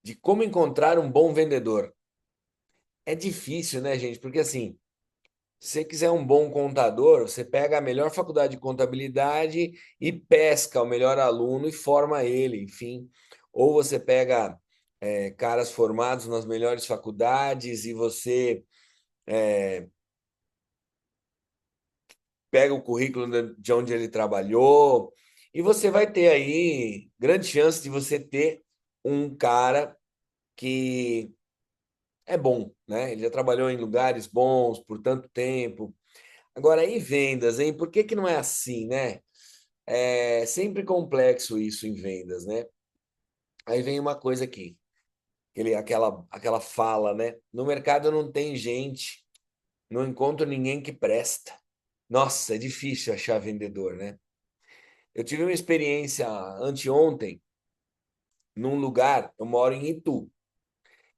de como encontrar um bom vendedor. É difícil, né, gente? Porque assim, se você quiser um bom contador, você pega a melhor faculdade de contabilidade e pesca o melhor aluno e forma ele, enfim. Ou você pega caras formados nas melhores faculdades e você pega o currículo de onde ele trabalhou, e você vai ter aí grande chance de você ter um cara que é bom, né? Ele já trabalhou em lugares bons por tanto tempo. Agora, e vendas, hein? Por que que não é assim, né? É sempre complexo isso em vendas, né? Aí vem uma coisa aqui, aquela fala, né? No mercado não tem gente, não encontro ninguém que presta. Nossa, é difícil achar vendedor, né? Eu tive uma experiência anteontem num lugar, eu moro em Itu,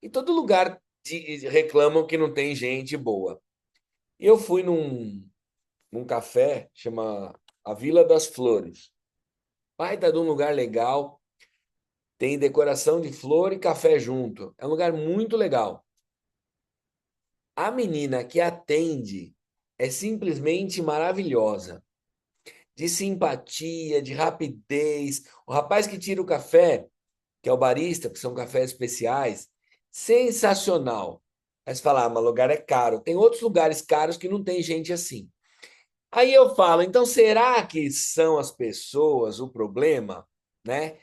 e todo lugar reclamam que não tem gente boa. E eu fui num café, chama a Vila das Flores. Baita de um lugar legal, tem decoração de flor e café junto. É um lugar muito legal. A menina que atende é simplesmente maravilhosa, de simpatia, de rapidez. O rapaz que tira o café, que é o barista, que são cafés especiais, sensacional. Aí você fala, mas o lugar é caro. Tem outros lugares caros que não tem gente assim. Aí eu falo, então será que são as pessoas o problema, né?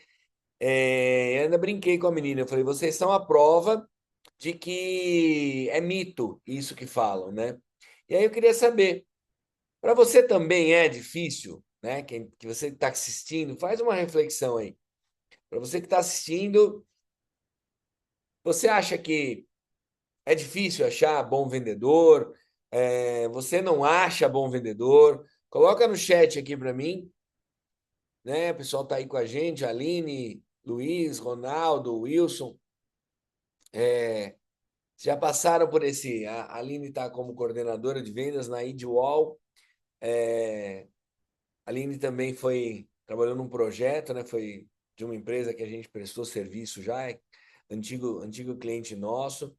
Eu ainda brinquei com a menina, eu falei, vocês são a prova de que é mito isso que falam, né? E aí eu queria saber, para você também é difícil, né? Que você está assistindo, faz uma reflexão aí. Para você que está assistindo, você acha que é difícil achar bom vendedor? Você não acha bom vendedor? Coloca no chat aqui para mim, né? O pessoal tá aí com a gente, Aline, Luiz, Ronaldo, Wilson. Já passaram por esse. A Aline está como coordenadora de vendas na Idwall. A Aline também trabalhou num projeto, né? Foi de uma empresa que a gente prestou serviço já, é antigo cliente nosso.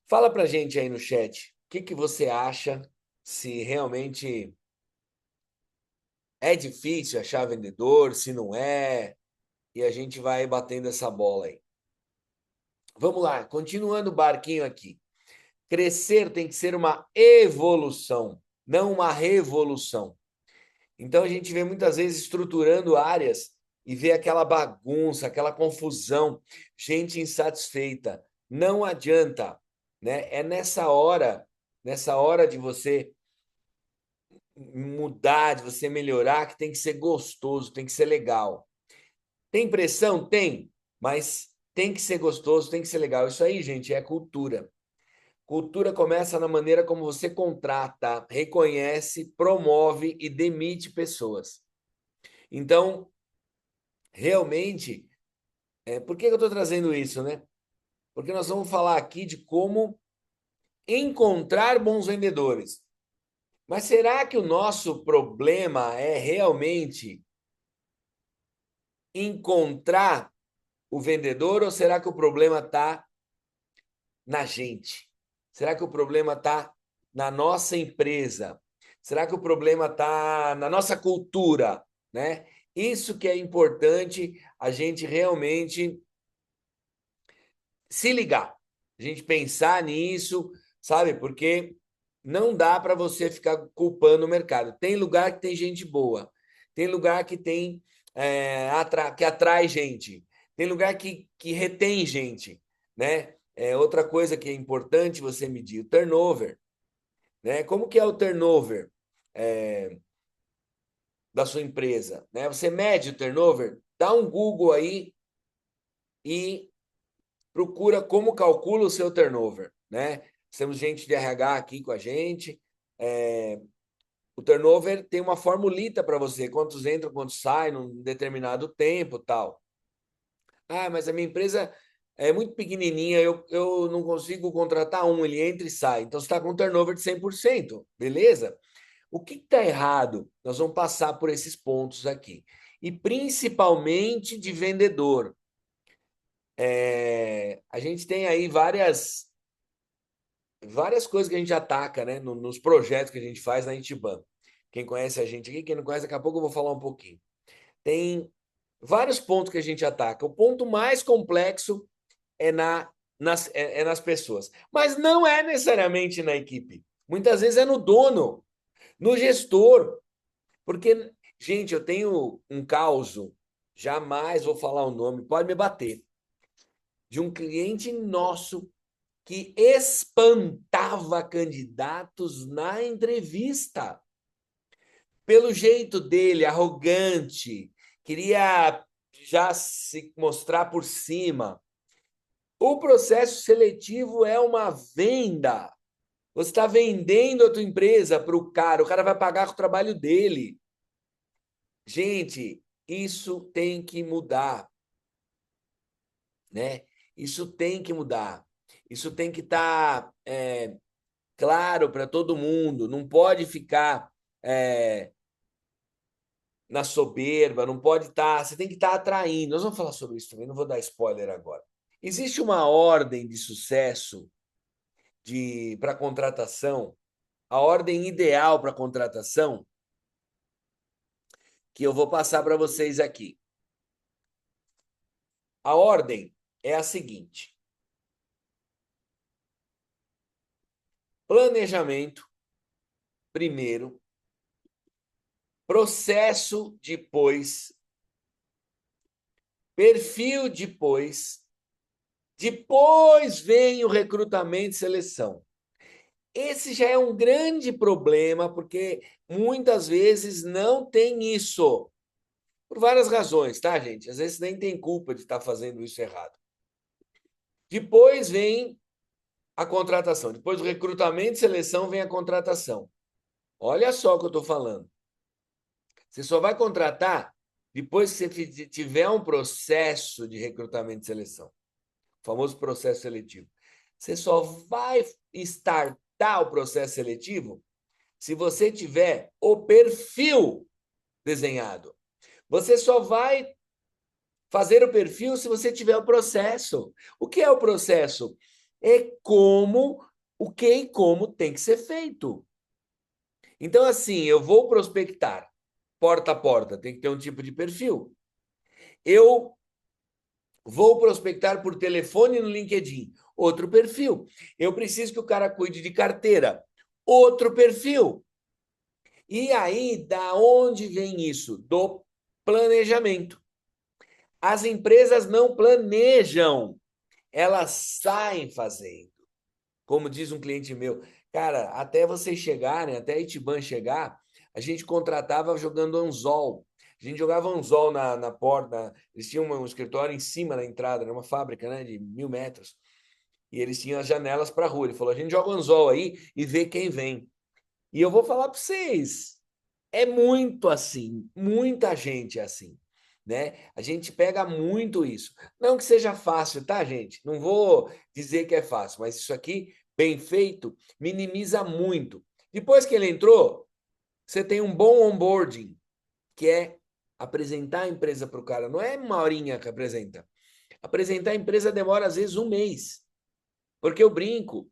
Fala pra gente aí no chat, o que que você acha se realmente é difícil achar vendedor, se não é, e a gente vai batendo essa bola aí. Vamos lá, continuando o barquinho aqui. Crescer tem que ser uma evolução, não uma revolução. Então a gente vê muitas vezes estruturando áreas e vê aquela bagunça, aquela confusão, gente insatisfeita. Não adianta, né? É nessa hora de você mudar, de você melhorar, que tem que ser gostoso, tem que ser legal. Tem pressão? Tem, mas tem que ser gostoso, tem que ser legal. Isso aí, gente, é cultura. Cultura começa na maneira como você contrata, reconhece, promove e demite pessoas. Então, realmente, por que eu estou trazendo isso, né? Porque nós vamos falar aqui de como encontrar bons vendedores. Mas será que o nosso problema é realmente encontrar o vendedor ou será que o problema está na gente? Será que o problema está na nossa empresa? Será que o problema está na nossa cultura, né? Isso que é importante a gente realmente se ligar, a gente pensar nisso, sabe? Porque não dá para você ficar culpando o mercado. Tem lugar que tem gente boa, tem lugar que tem que atrai gente, tem lugar que retém gente, né? Outra coisa que é importante você medir, o turnover, né? Como que é o turnover da sua empresa, né? Você mede o turnover, dá um Google aí e procura como calcula o seu turnover, né? Temos gente de RH aqui com a gente. O turnover tem uma formulita para você, quantos entram, quantos saem num determinado tempo, tal. Ah, mas a minha empresa é muito pequenininha, eu não consigo contratar um, ele entra e sai. Então você está com um turnover de 100%, beleza? O que está errado? Nós vamos passar por esses pontos aqui. e principalmente de vendedor. A gente tem aí várias coisas que a gente ataca, né, nos projetos que a gente faz na Itiban. Quem conhece a gente aqui, quem não conhece, daqui a pouco eu vou falar um pouquinho. Tem vários pontos que a gente ataca. O ponto mais complexo é nas pessoas. Mas não é necessariamente na equipe. Muitas vezes é no dono, no gestor. Porque, gente, eu tenho um caso, jamais vou falar o nome, pode me bater, de um cliente nosso que espantava candidatos na entrevista. Pelo jeito dele, arrogante, queria já se mostrar por cima. O processo seletivo é uma venda. Você está vendendo a tua empresa para o cara vai pagar com o trabalho dele. Gente, isso tem que mudar, né? Isso tem que mudar. Isso tem que estar claro para todo mundo. Não pode ficar é, na soberba, não pode estar. Você tem que estar atraindo. Nós vamos falar sobre isso também, não vou dar spoiler agora. Existe uma ordem de sucesso para contratação, a ordem ideal para contratação, que eu vou passar para vocês aqui. A ordem é a seguinte: planejamento, primeiro, processo, depois, perfil, depois vem o recrutamento e seleção. Esse já é um grande problema, porque muitas vezes não tem isso. Por várias razões, tá, gente? Às vezes nem tem culpa de estar fazendo isso errado. Depois vem a contratação. Depois do recrutamento e seleção vem a contratação. Olha só o que eu estou falando. Você só vai contratar depois que você tiver um processo de recrutamento e seleção. O famoso processo seletivo. Você só vai startar o processo seletivo se você tiver o perfil desenhado. Você só vai fazer o perfil se você tiver o processo. O que é o processo? É o que e como tem que ser feito. Então, assim, eu vou prospectar porta a porta, tem que ter um tipo de perfil. Eu vou prospectar por telefone no LinkedIn, outro perfil. Eu preciso que o cara cuide de carteira, outro perfil. E aí, da onde vem isso? Do planejamento. As empresas não planejam, elas saem fazendo. Como diz um cliente meu, cara, até vocês chegarem, até a Itiban chegar, a gente contratava jogando anzol. A gente jogava anzol na porta. Eles tinham um escritório em cima da entrada, era uma fábrica, né, de 1.000 metros. E eles tinham as janelas para a rua. Ele falou: a gente joga anzol aí e vê quem vem. E eu vou falar para vocês, é muito assim, muita gente é assim, né? A gente pega muito isso. Não que seja fácil, tá, gente? Não vou dizer que é fácil, mas isso aqui, bem feito, minimiza muito. Depois que ele entrou, você tem um bom onboarding, que é apresentar a empresa para o cara. Não é uma horinha que apresenta. Apresentar a empresa demora, às vezes, um mês. Porque eu brinco,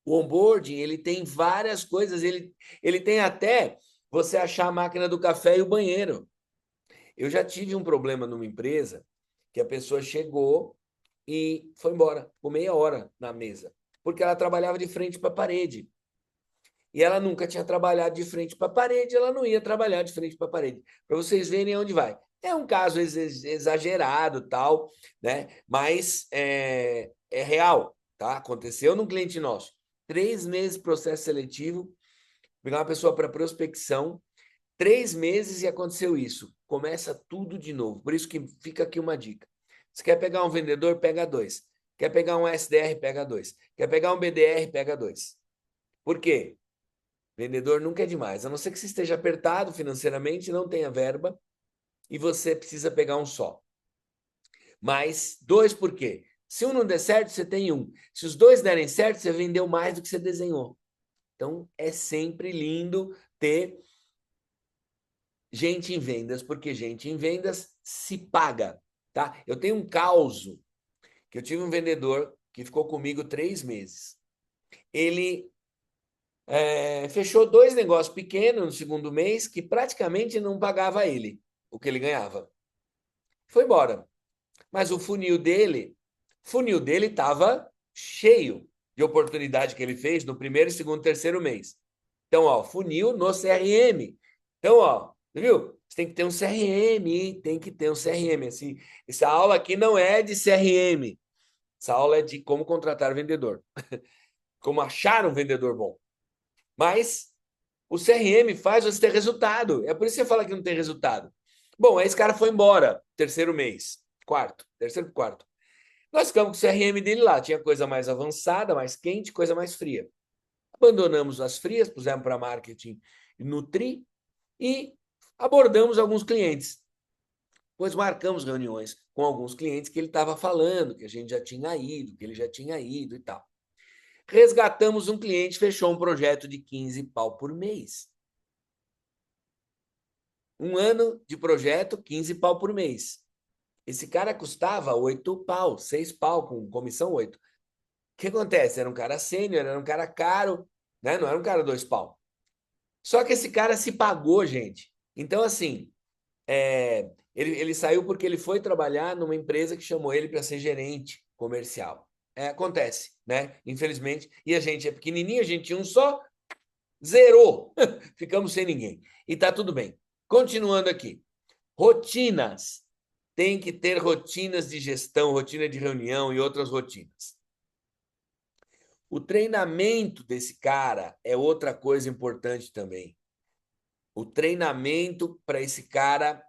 o onboarding, ele tem várias coisas, ele tem até você achar a máquina do café e o banheiro. Eu já tive um problema numa empresa que a pessoa chegou e foi embora, por meia hora na mesa, porque ela trabalhava de frente para a parede. E ela nunca tinha trabalhado de frente para a parede, ela não ia trabalhar de frente para a parede. Para vocês verem onde vai. É um caso exagerado, tal, né? Mas é real, tá? Aconteceu num cliente nosso. 3 meses de processo seletivo, pegar uma pessoa para prospecção, 3 meses e aconteceu isso. Começa tudo de novo. Por isso que fica aqui uma dica. Se quer pegar um vendedor, pega dois. Quer pegar um SDR, pega dois. Quer pegar um BDR, pega dois. Por quê? Vendedor nunca é demais, a não ser que você esteja apertado financeiramente, não tenha verba e você precisa pegar um só. Mas dois por quê? Se um não der certo, você tem um. Se os dois derem certo, você vendeu mais do que você desenhou. Então, é sempre lindo ter gente em vendas, porque gente em vendas se paga, tá? Eu tenho um caso que eu tive um vendedor que ficou comigo 3 meses. Ele fechou 2 negócios pequenos no segundo mês que praticamente não pagava ele o que ele ganhava. Foi embora. Mas funil dele estava cheio de oportunidade que ele fez no primeiro, segundo, terceiro mês. Então, ó, funil no CRM. Então, ó, viu? Você tem que ter um CRM, hein? Tem que ter um CRM. Assim, essa aula aqui não é de CRM. Essa aula é de como contratar vendedor, como achar um vendedor bom. Mas o CRM faz você ter resultado. É por isso que você fala que não tem resultado. Bom, aí esse cara foi embora, terceiro mês, quarto, terceiro, quarto. Nós ficamos com o CRM dele lá. Tinha coisa mais avançada, mais quente, coisa mais fria. Abandonamos as frias, pusemos para marketing nutrir e abordamos alguns clientes. Pois marcamos reuniões com alguns clientes que ele estava falando, que a gente já tinha ido, que ele já tinha ido e tal. Resgatamos um cliente, fechou um projeto de 15 pau por mês. Um ano de projeto, 15 pau por mês. Esse cara custava 8 pau, 6 pau, com comissão 8. O que acontece? Era um cara sênior, era um cara caro, né? Não era um cara 2 pau. Só que esse cara se pagou, gente. Então, assim, ele saiu porque ele foi trabalhar numa empresa que chamou ele para ser gerente comercial. Acontece, né? Infelizmente. E a gente é pequenininho, a gente tinha um só, zerou. Ficamos sem ninguém. E tá tudo bem. Continuando aqui. Rotinas. Tem que ter rotinas de gestão, rotina de reunião e outras rotinas. O treinamento desse cara é outra coisa importante também. O treinamento para esse cara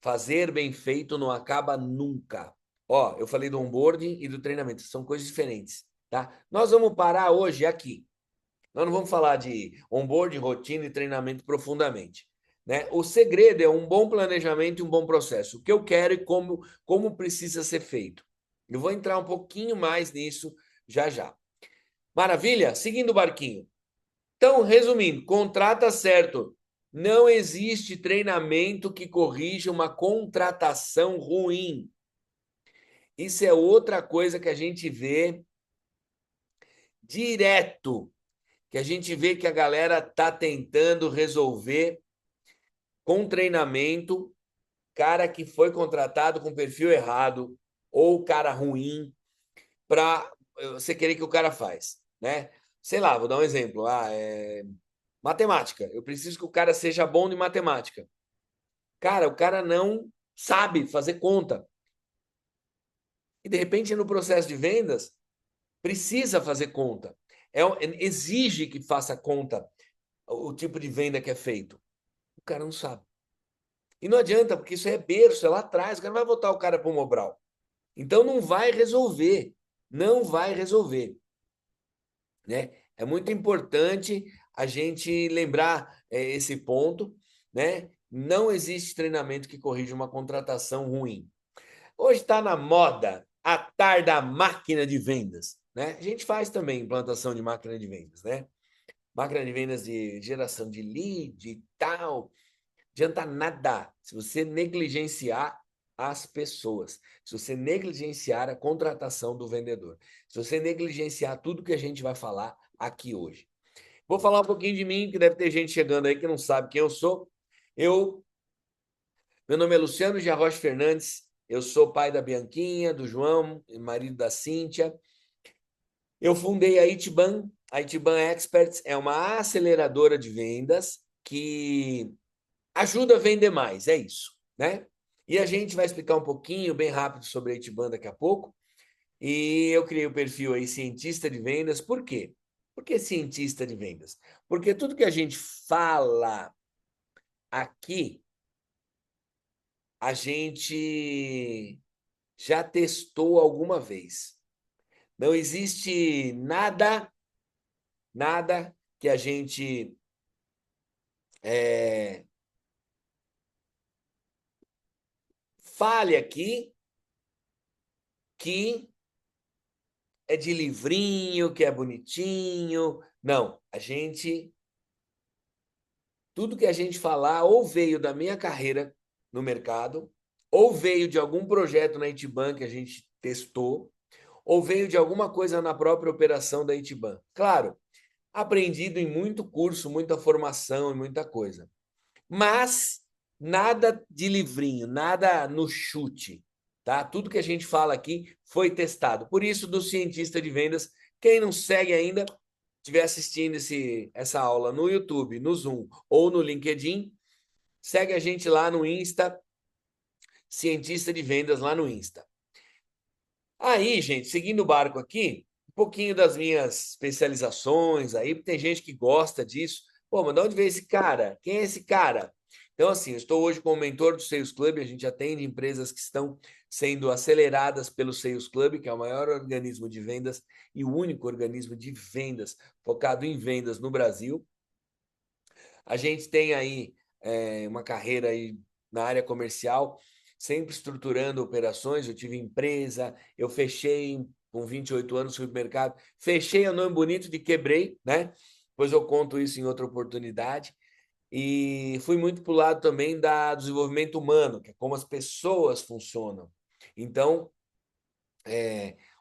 fazer bem feito não acaba nunca. Ó, eu falei do onboarding e do treinamento, são coisas diferentes, tá? Nós vamos parar hoje aqui. Nós não vamos falar de onboarding, rotina e treinamento profundamente, né? O segredo é um bom planejamento e um bom processo. O que eu quero e como precisa ser feito. Eu vou entrar um pouquinho mais nisso já já. Maravilha? Seguindo o barquinho. Então, resumindo, contrata certo. Não existe treinamento que corrija uma contratação ruim. Isso é outra coisa que a gente vê direto, que a gente vê que a galera tá tentando resolver com treinamento, cara que foi contratado com perfil errado ou cara ruim para você querer que o cara faz, né? Sei lá, vou dar um exemplo. Matemática. Eu preciso que o cara seja bom de matemática. Cara, o cara não sabe fazer conta. E de repente, no processo de vendas, precisa fazer conta. Exige que faça conta o tipo de venda que é feito. O cara não sabe. E não adianta, porque isso é berço, é lá atrás. O cara não vai botar o cara para o Mobral. Então não vai resolver. Não vai resolver. Né? É muito importante a gente lembrar esse ponto, né? Não existe treinamento que corrija uma contratação ruim. Hoje está na moda a tal da máquina de vendas, né? A gente faz também implantação de máquina de vendas, né? Máquina de vendas de geração de lead e tal. Adianta nada se você negligenciar as pessoas, se você negligenciar a contratação do vendedor, se você negligenciar tudo que a gente vai falar aqui hoje. Vou falar um pouquinho de mim, que deve ter gente chegando aí que não sabe quem eu sou. Eu, meu nome é Luciano Giarrocha Fernandes, eu sou pai da Bianquinha, do João, marido da Cíntia. Eu fundei a Itiban Experts é uma aceleradora de vendas que ajuda a vender mais, é isso, né? E a gente vai explicar um pouquinho, bem rápido, sobre a Itiban daqui a pouco. E eu criei o perfil aí, cientista de vendas. Por quê? Por que cientista de vendas? Porque tudo que a gente fala aqui, a gente já testou alguma vez. Não existe nada que a gente fale aqui que é de livrinho, que é bonitinho. Não, a gente tudo que a gente falar ou veio da minha carreira no mercado, ou veio de algum projeto na Itiban que a gente testou, ou veio de alguma coisa na própria operação da Itiban. Claro, aprendido em muito curso, muita formação e muita coisa. Mas nada de livrinho, nada no chute, tá? Tudo que a gente fala aqui foi testado. Por isso, do cientista de vendas, quem não segue ainda, estiver assistindo essa aula no YouTube, no Zoom ou no LinkedIn, segue a gente lá no Insta, cientista de vendas lá no Insta. Aí, gente, seguindo o barco aqui, um pouquinho das minhas especializações aí, porque tem gente que gosta disso. Pô, mas de onde veio esse cara? Quem é esse cara? Então, assim, eu estou hoje como mentor do Sales Club, a gente atende empresas que estão sendo aceleradas pelo Sales Club, que é o maior organismo de vendas e o único organismo de vendas focado em vendas no Brasil. A gente tem aí uma carreira aí na área comercial, sempre estruturando operações. Eu tive empresa, eu fechei com 28 anos supermercado, fechei o nome bonito de quebrei, né? Depois eu conto isso em outra oportunidade. E fui muito para o lado também do desenvolvimento humano, que é como as pessoas funcionam. Então,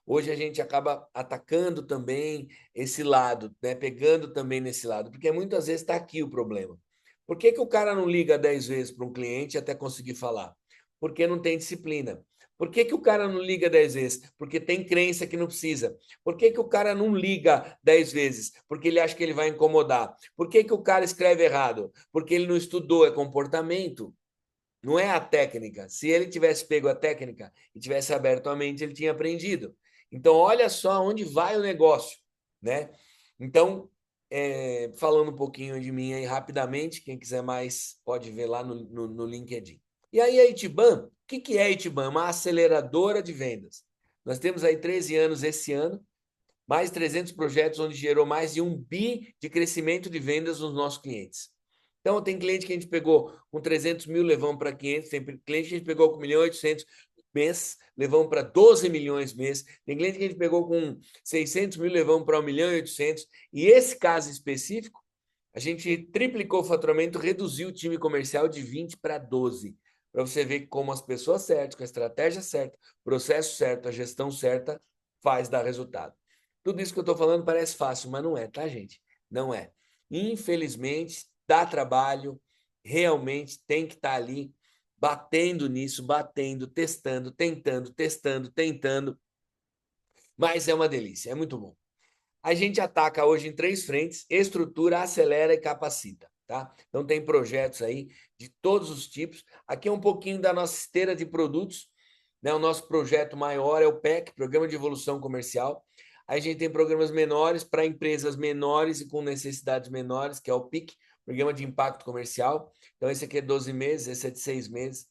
hoje a gente acaba atacando também esse lado, né? Pegando também nesse lado, porque muitas vezes está aqui o problema. Por que, que o cara não liga 10 vezes para um cliente até conseguir falar? Porque não tem disciplina. Por que, que o cara não liga 10 vezes? Porque tem crença que não precisa. Por que, que o cara não liga 10 vezes? Porque ele acha que ele vai incomodar. Por que, que o cara escreve errado? Porque ele não estudou, é comportamento. Não é a técnica. Se ele tivesse pego a técnica e tivesse aberto a mente, ele tinha aprendido. Então, olha só onde vai o negócio, né? Então, falando um pouquinho de mim aí rapidamente, quem quiser mais pode ver lá no LinkedIn. E aí a Itiban, o que é a Itiban? Uma aceleradora de vendas. Nós temos aí 13 anos esse ano, mais 300 projetos onde gerou mais de 1 bi de crescimento de vendas nos nossos clientes. Então, tem cliente que a gente pegou com 300 mil, levamos para 500. Tem cliente que a gente pegou com 1 milhão e 800 mês, levamos para 12 milhões mês. Tem cliente que a gente pegou com 600 mil, levamos para 1 milhão e 800. E esse caso específico, a gente triplicou o faturamento, reduziu o time comercial de 20 para 12. Para você ver como as pessoas certas, com a estratégia certa, o processo certo, a gestão certa, faz dar resultado. Tudo isso que eu estou falando parece fácil, mas não é, tá, gente? Não é. Infelizmente, dá trabalho, realmente tem que estar ali batendo nisso, batendo, testando, tentando, testando, tentando. Mas é uma delícia, é muito bom. A gente ataca hoje em 3 frentes: estrutura, acelera e capacita. Tá? Então tem projetos aí de todos os tipos. Aqui é um pouquinho da nossa esteira de produtos, né? O nosso projeto maior é o PEC, Programa de Evolução Comercial. Aí a gente tem programas menores para empresas menores e com necessidades menores, que é o PIC, Programa de Impacto Comercial. Então esse aqui é 12 meses, esse é de 6 meses.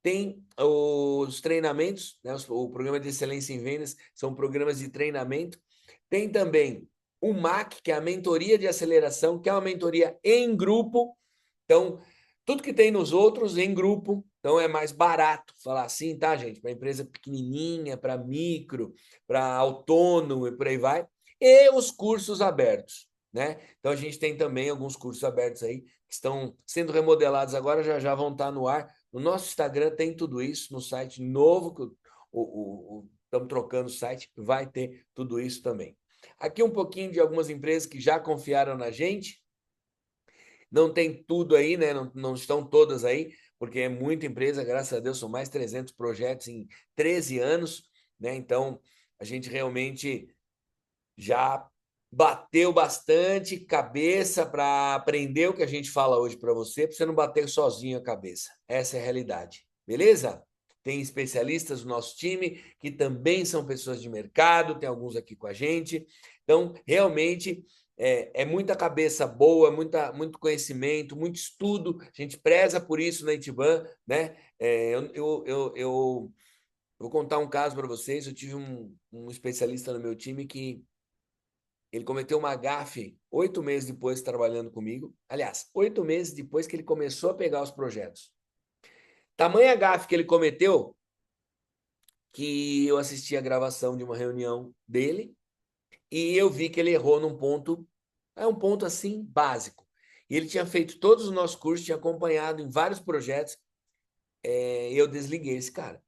Tem os treinamentos, né? O Programa de Excelência em Vendas, são programas de treinamento. Tem também o MAC, que é a mentoria de aceleração, que é uma mentoria em grupo. Então, tudo que tem nos outros em grupo, então é mais barato falar assim, tá, gente? Para empresa pequenininha, para micro, para autônomo e por aí vai. E os cursos abertos, né? Então a gente tem também alguns cursos abertos aí que estão sendo remodelados agora, já já vão estar no ar. No nosso Instagram tem tudo isso, no site novo que estamos trocando o site, vai ter tudo isso também. Aqui um pouquinho de algumas empresas que já confiaram na gente. Não tem tudo aí, né? Não estão todas aí, porque é muita empresa, graças a Deus, são mais 300 projetos em 13 anos, né? Então, a gente realmente já bateu bastante cabeça para aprender o que a gente fala hoje para você não bater sozinho a cabeça. Essa é a realidade. Beleza? Tem especialistas no nosso time que também são pessoas de mercado, tem alguns aqui com a gente. Então, realmente é muita cabeça boa, muito conhecimento, muito estudo. A gente preza por isso na Itiban, né? Eu vou contar um caso para vocês. Eu tive um especialista no meu time que ele cometeu uma gafe 8 meses depois trabalhando comigo. Aliás, 8 meses depois que ele começou a pegar os projetos. Tamanha gafe que ele cometeu que eu assisti a gravação de uma reunião dele e eu vi que ele errou num ponto, é um ponto assim básico. E ele tinha feito todos os nossos cursos, tinha acompanhado em vários projetos, e eu desliguei esse cara.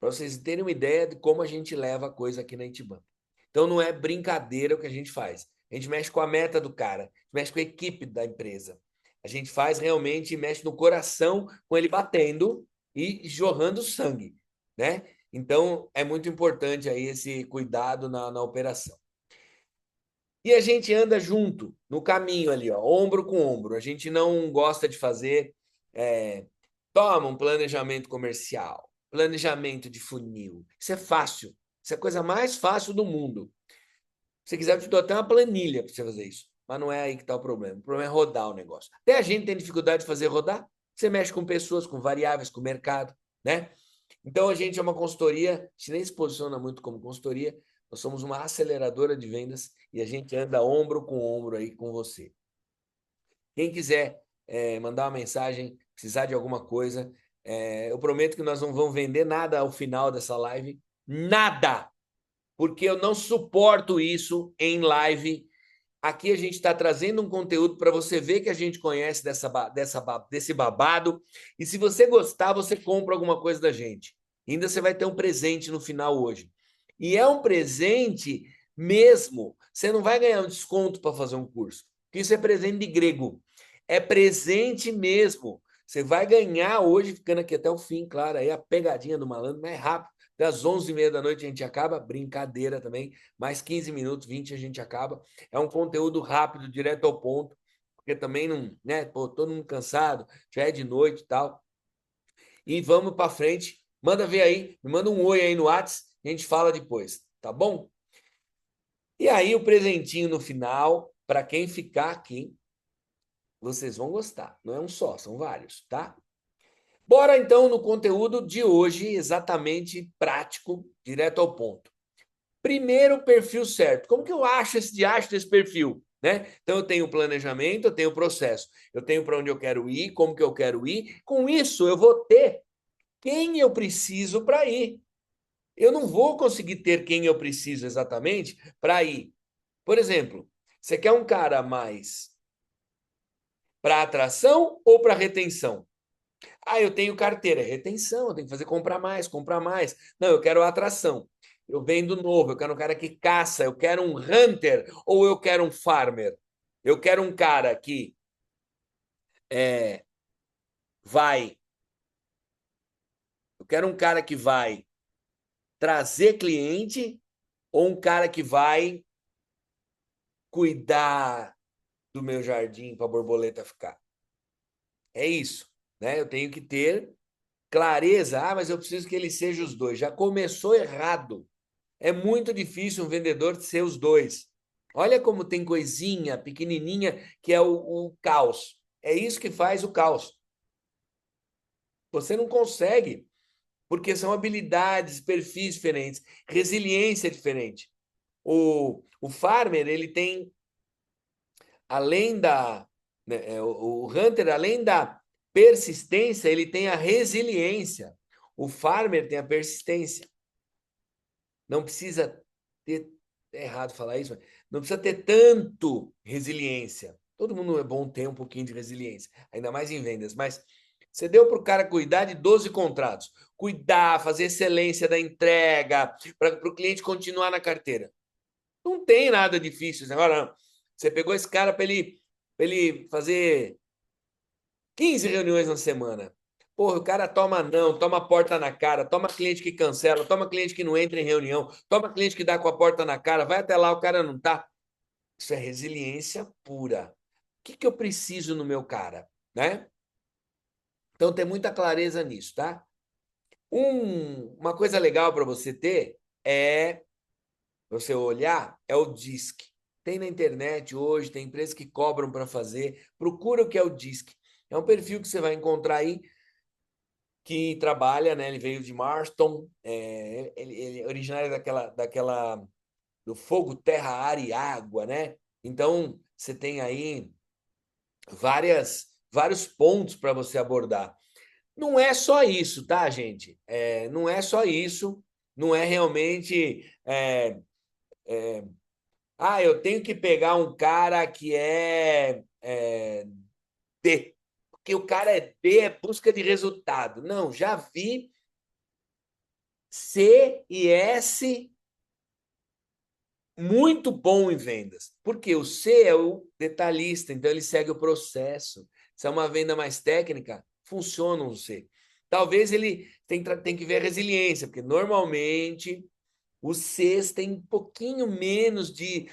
Para vocês terem uma ideia de como a gente leva a coisa aqui na Itiban. Então não é brincadeira o que a gente faz. A gente mexe com a meta do cara, mexe com a equipe da empresa. A gente faz realmente, mexe no coração, com ele batendo e jorrando sangue, né? Então é muito importante aí esse cuidado na operação. E a gente anda junto, no caminho ali, ó, ombro com ombro. A gente não gosta de fazer. Toma um planejamento comercial, planejamento de funil. Isso é fácil. Isso é a coisa mais fácil do mundo. Se quiser, eu te dou até uma planilha para você fazer isso. Mas não é aí que está o problema. O problema é rodar o negócio. Até a gente tem dificuldade de fazer rodar. Você mexe com pessoas, com variáveis, com o mercado, né? Então a gente é uma consultoria, a gente nem se posiciona muito como consultoria, nós somos uma aceleradora de vendas e a gente anda ombro com ombro aí com você. Quem quiser mandar uma mensagem, precisar de alguma coisa, eu prometo que nós não vamos vender nada ao final dessa live. Nada! Porque eu não suporto isso em live. Aqui a gente está trazendo um conteúdo para você ver que a gente conhece desse babado. E se você gostar, você compra alguma coisa da gente. Ainda você vai ter um presente no final hoje. E é um presente mesmo. Você não vai ganhar um desconto para fazer um curso. Porque isso é presente de grego. É presente mesmo. Você vai ganhar hoje, ficando aqui até o fim, claro. Aí a pegadinha do malandro, mais rápido. Das 11h30 da noite a gente acaba. Brincadeira também. Mais 15 minutos, 20 a gente acaba. É um conteúdo rápido, direto ao ponto, porque também não, né? Pô, todo mundo cansado, já é de noite e tal. E vamos para frente. Manda ver aí, me manda um oi aí no WhatsApp, a gente fala depois, tá bom? E aí o presentinho no final, para quem ficar aqui, vocês vão gostar. Não é um só, são vários, tá? Bora então no conteúdo de hoje, exatamente prático, direto ao ponto. Primeiro, perfil certo. Como que eu acho desse perfil? Né? Então, eu tenho planejamento, eu tenho processo, eu tenho para onde eu quero ir, como que eu quero ir. Com isso, eu vou ter quem eu preciso para ir. Eu não vou conseguir ter quem eu preciso exatamente para ir. Por exemplo, você quer um cara mais para atração ou para retenção? Ah, eu tenho carteira, é retenção, eu tenho que fazer comprar mais, comprar mais. Não, eu quero atração. Eu vendo novo, eu quero um cara que caça, eu quero um hunter ou eu quero um farmer. Eu quero um cara que é, vai, eu quero um cara que vai trazer cliente ou um cara que vai cuidar do meu jardim para a borboleta ficar. É isso, né? Eu tenho que ter clareza. Ah, mas eu preciso que ele seja os dois. Já começou errado. É muito difícil um vendedor ser os dois. Olha como tem coisinha pequenininha que é o caos. É isso que faz o caos. Você não consegue, porque são habilidades, perfis diferentes, resiliência diferente. O farmer, ele tem, além da... Né, o hunter, além da persistência, ele tem a resiliência. O farmer tem a persistência. Não precisa ter, é errado falar isso, mas não precisa ter tanto resiliência. Todo mundo é bom ter um pouquinho de resiliência, ainda mais em vendas, mas você deu para o cara cuidar de 12 contratos, cuidar, fazer excelência da entrega, para o cliente continuar na carteira. Não tem nada difícil. Agora, não. Você pegou esse cara para ele fazer 15 reuniões na semana. Porra, o cara toma não, toma porta na cara, toma cliente que cancela, toma cliente que não entra em reunião, toma cliente que dá com a porta na cara, vai até lá, o cara não tá. Isso é resiliência pura. O que que eu preciso no meu cara, né? Então tem muita clareza nisso, tá? Uma coisa legal para você ter é você olhar é o DISC. Tem na internet hoje, tem empresas que cobram para fazer. Procura o que é o DISC. É um perfil que você vai encontrar aí que trabalha, né? Ele veio de Marston, ele é originário daquela do fogo, terra, ar e água, né? Então você tem aí vários pontos para você abordar. Não é só isso, tá, gente? Não é só isso. Não é realmente. Eu tenho que pegar um cara que é D. Porque o cara é D, é busca de resultado. Não, já vi C e S muito bom em vendas. Porque o C é o detalhista, então ele segue o processo. Se é uma venda mais técnica, funciona o C. Talvez ele tem que ver a resiliência, porque normalmente o Cs tem um pouquinho menos de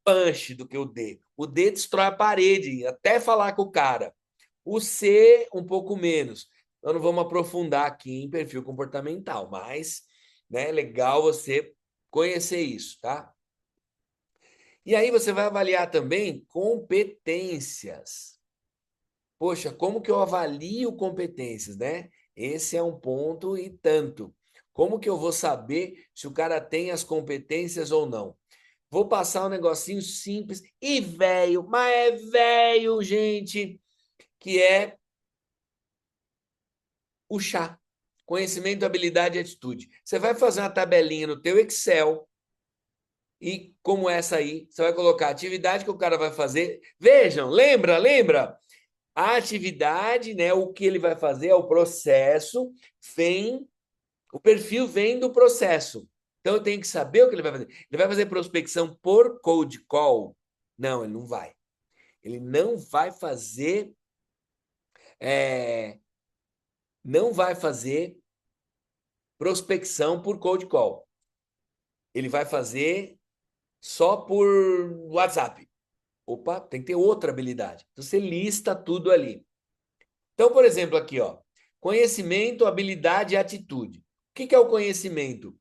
punch do que o D. O D destrói a parede, até falar com o cara. O C, um pouco menos. Então, não vamos aprofundar aqui em perfil comportamental, mas né, é legal você conhecer isso, tá? E aí você vai avaliar também competências. Poxa, como que eu avalio competências, né? Esse é um ponto e tanto. Como que eu vou saber se o cara tem as competências ou não? Vou passar um negocinho simples e velho, mas é velho, gente, que é o chá. Conhecimento, habilidade e atitude. Você vai fazer uma tabelinha no teu Excel e como essa aí, você vai colocar a atividade que o cara vai fazer. Vejam, lembra? A atividade, né, o que ele vai fazer é o processo, o perfil vem do processo. Então eu tenho que saber o que ele vai fazer. Ele vai fazer prospecção por cold call? Não, ele não vai. Ele é, não vai fazer prospecção por cold call. Ele vai fazer só por WhatsApp. Opa, tem que ter outra habilidade. Então você lista tudo ali. Então, por exemplo, aqui, ó, conhecimento, habilidade e atitude. O que é o conhecimento?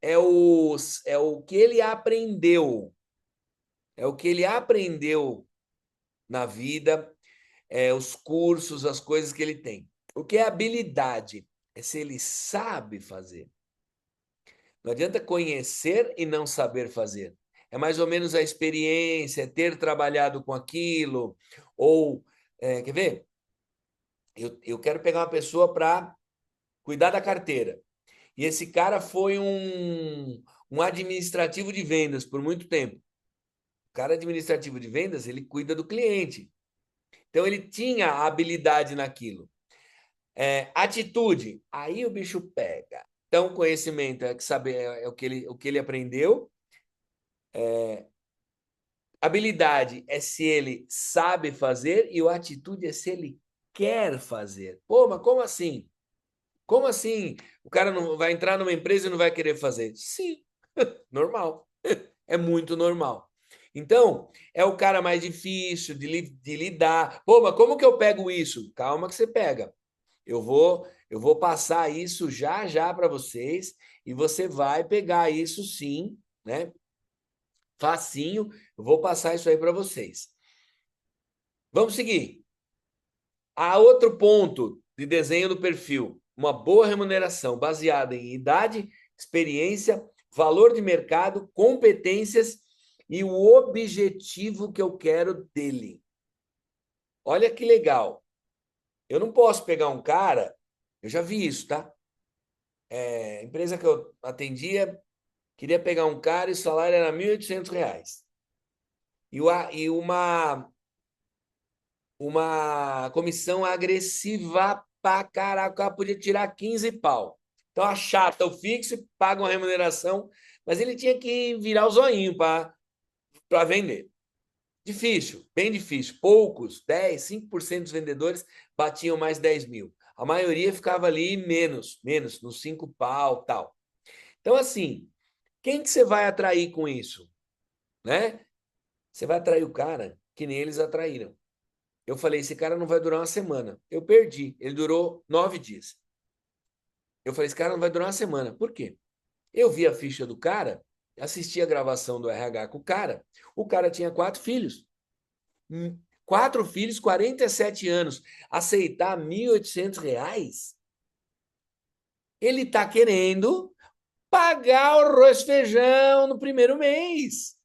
É é o que ele aprendeu. É o que ele aprendeu na vida, os cursos, as coisas que ele tem. O que é habilidade? É se ele sabe fazer. Não adianta conhecer e não saber fazer. É mais ou menos a experiência, ter trabalhado com aquilo, ou, quer ver? Eu quero pegar uma pessoa para cuidar da carteira. E esse cara foi um administrativo de vendas por muito tempo. O cara administrativo de vendas, ele cuida do cliente. Então, ele tinha habilidade naquilo. Atitude, aí o bicho pega. Então, conhecimento é que saber é o que ele aprendeu. Habilidade é se ele sabe fazer e o atitude é se ele quer fazer. Pô, mas como assim? Como assim? O cara não vai entrar numa empresa e não vai querer fazer? Sim, normal. É muito normal. Então, é o cara mais difícil de lidar. Pô, mas como que eu pego isso? Calma que você pega. Eu vou passar isso já já para vocês e você vai pegar isso sim, né? Facinho, eu vou passar isso aí para vocês. Vamos seguir. Há outro ponto de desenho do perfil, uma boa remuneração baseada em idade, experiência, valor de mercado, competências e o objetivo que eu quero dele. Olha que legal. Eu não posso pegar um cara, eu já vi isso, tá? A empresa que eu atendia queria pegar um cara e o salário era R$ 1.800. E uma comissão agressiva pra caraca, o cara podia tirar 15 pau. Então achata o fixo e paga uma remuneração, mas ele tinha que virar o zoinho para vender. Difícil, bem difícil. Poucos, 10, 5% dos vendedores batiam mais 10 mil. A maioria ficava ali menos, nos 5 pau, tal. Então, assim, quem que você vai atrair com isso? Né? Você vai atrair o cara que nem eles atraíram. Eu falei, esse cara não vai durar uma semana. Eu perdi. Ele durou 9 dias. Eu falei, esse cara não vai durar uma semana. Por quê? Eu vi a ficha do cara, assisti a gravação do RH com o cara. O cara tinha 4 filhos. 4 filhos, 47 anos. Aceitar R$ 1.800? Ele está querendo pagar o arroz e feijão no primeiro mês.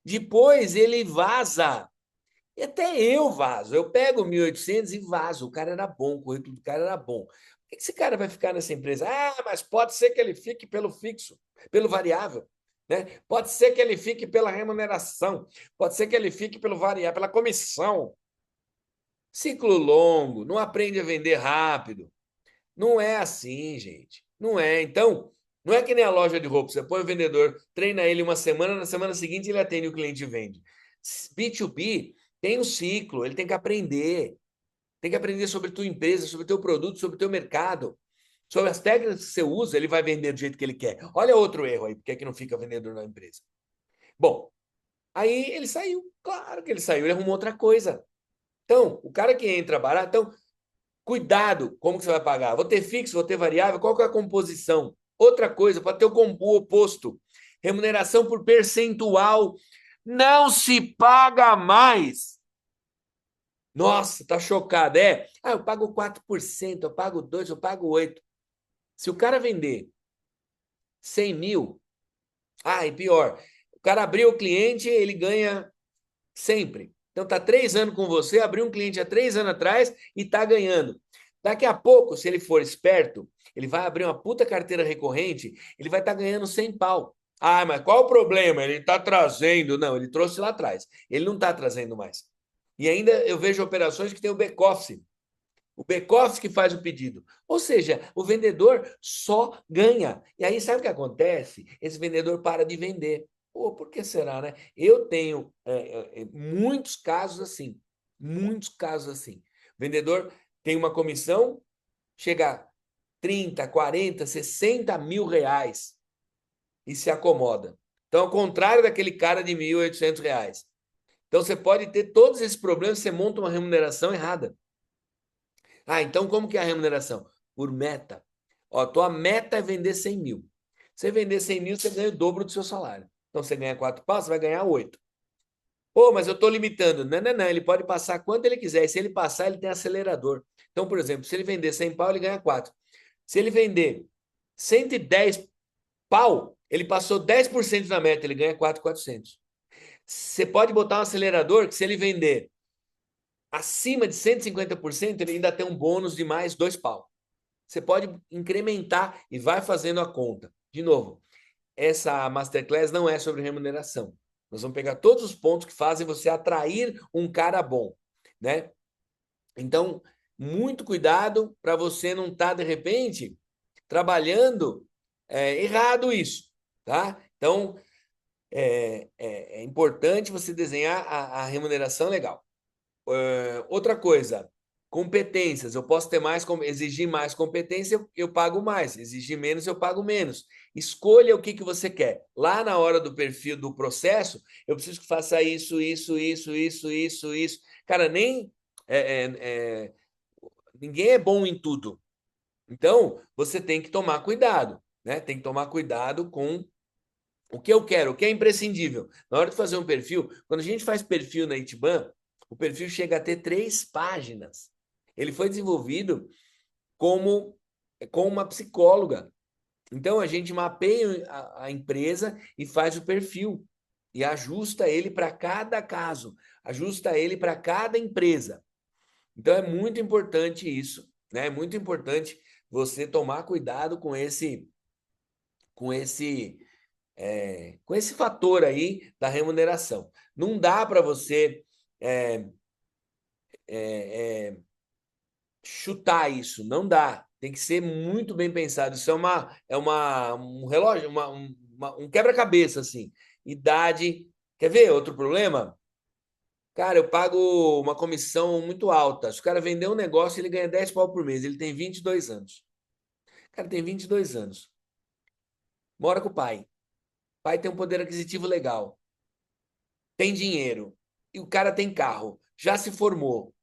Depois ele vaza. E até eu vazo. Eu pego 1.800 e vazo. O cara era bom, o currículo do cara era bom. Por que esse cara vai ficar nessa empresa? Ah, mas pode ser que ele fique pelo fixo, pelo variável. Né? Pode ser que ele fique pela remuneração. Pode ser que ele fique pelo variável, pela comissão. Ciclo longo, não aprende a vender rápido. Não é assim, gente. Não é. Então, não é que nem a loja de roupa. Você põe o vendedor, treina ele uma semana, na semana seguinte ele atende o cliente e vende. B2B tem um ciclo, ele tem que aprender. Tem que aprender sobre a tua empresa, sobre o teu produto, sobre o teu mercado. Sobre as técnicas que você usa, ele vai vender do jeito que ele quer. Olha outro erro aí, porque é que não fica vendedor na empresa. Bom, aí ele saiu. Claro que ele saiu, ele arrumou outra coisa. Então, o cara que entra barato, então, cuidado, como que você vai pagar? Vou ter fixo, vou ter variável, qual que é a composição? Outra coisa, pode ter o oposto. Remuneração por percentual. Não se paga mais. Nossa, tá chocado. Eu pago 4%, eu pago 2%, eu pago 8%. Se o cara vender 100 mil, e pior, o cara abriu o cliente, ele ganha sempre. Então tá 3 anos com você, abriu um cliente há 3 anos atrás e tá ganhando. Daqui a pouco, se ele for esperto, ele vai abrir uma puta carteira recorrente, ele vai estar ganhando 100 pau. Mas qual o problema? Ele está trazendo. Não, ele trouxe lá atrás. Ele não está trazendo mais. E ainda eu vejo operações que tem o back-office. O back-office que faz o pedido. Ou seja, o vendedor só ganha. E aí, sabe o que acontece? Esse vendedor para de vender. Pô, por que será, né? Eu tenho muitos casos assim. Muitos casos assim. O vendedor tem uma comissão, chega a 30, 40, 60 mil reais e se acomoda. Então, ao contrário daquele cara de 1.800 reais. Então, você pode ter todos esses problemas, você monta uma remuneração errada. Então como que é a remuneração? Por meta. Ó, tua meta é vender 100 mil. Você vender 100 mil, você ganha o dobro do seu salário. Então você ganha 4 pau, você vai ganhar 8. Pô, mas eu estou limitando. Não, não, não. Ele pode passar quanto ele quiser. E se ele passar, ele tem acelerador. Então, por exemplo, se ele vender 100 pau, ele ganha 4. Se ele vender 110 pau, ele passou 10% da meta, ele ganha 4.400. Você pode botar um acelerador que se ele vender acima de 150%, ele ainda tem um bônus de mais 2 pau. Você pode incrementar e vai fazendo a conta. De novo, essa masterclass não é sobre remuneração. Nós vamos pegar todos os pontos que fazem você atrair um cara bom, né? Então, muito cuidado para você não estar, de repente, trabalhando errado isso, tá? Então, é importante você desenhar a remuneração legal. Outra coisa, competências. Eu posso ter mais, exigir mais competência, eu pago mais. Exigir menos, eu pago menos. Escolha o que você quer. Lá na hora do perfil do processo, eu preciso que faça isso, isso, isso, isso, isso, isso. Cara, nem é, é, é, ninguém é bom em tudo. Então, você tem que tomar cuidado, né? Tem que tomar cuidado com o que eu quero, o que é imprescindível. Na hora de fazer um perfil, quando a gente faz perfil na Itiban, o perfil chega a ter 3 páginas. Ele foi desenvolvido como com uma psicóloga. Então a gente mapeia a empresa e faz o perfil e ajusta ele para cada caso, ajusta ele para cada empresa. Então é muito importante isso, né? É muito importante você tomar cuidado com esse com esse fator aí da remuneração. Não dá para você é, é, chutar isso, não dá. Tem que ser muito bem pensado. Isso um relógio, um quebra-cabeça, assim. Idade. Quer ver outro problema? Cara, eu pago uma comissão muito alta. Se o cara vender um negócio, ele ganha 10 pau por mês. Ele tem 22 anos. O cara tem 22 anos. Mora com o pai. O pai tem um poder aquisitivo legal. Tem dinheiro. E o cara tem carro. Já se formou.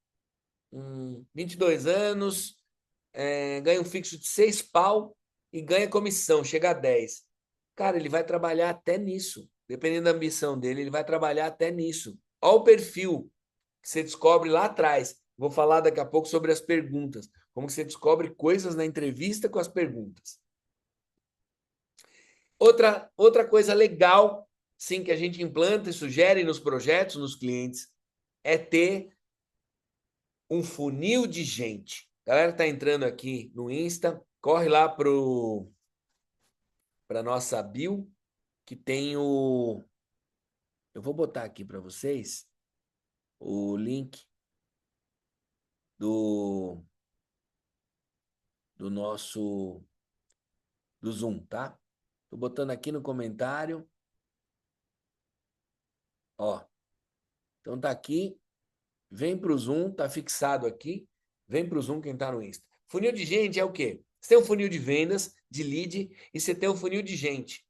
22 anos, ganha um fixo de 6 pau e ganha comissão, chega a 10. Cara, ele vai trabalhar até nisso. Dependendo da ambição dele, ele vai trabalhar até nisso. Olha o perfil que você descobre lá atrás. Vou falar daqui a pouco sobre as perguntas. Como que você descobre coisas na entrevista com as perguntas. Outra coisa legal, sim, que a gente implanta e sugere nos projetos, nos clientes, é ter um funil de gente. A galera tá entrando aqui no Insta, corre lá para nossa bio, que tem o. Eu vou botar aqui para vocês o link do, do nosso do Zoom, tá? Tô botando aqui no comentário, ó. Então tá aqui, vem pro Zoom, tá fixado aqui. Vem pro Zoom quem tá no Insta. Funil de gente é o quê? Você tem um funil de vendas, de lead, e você tem um funil de gente.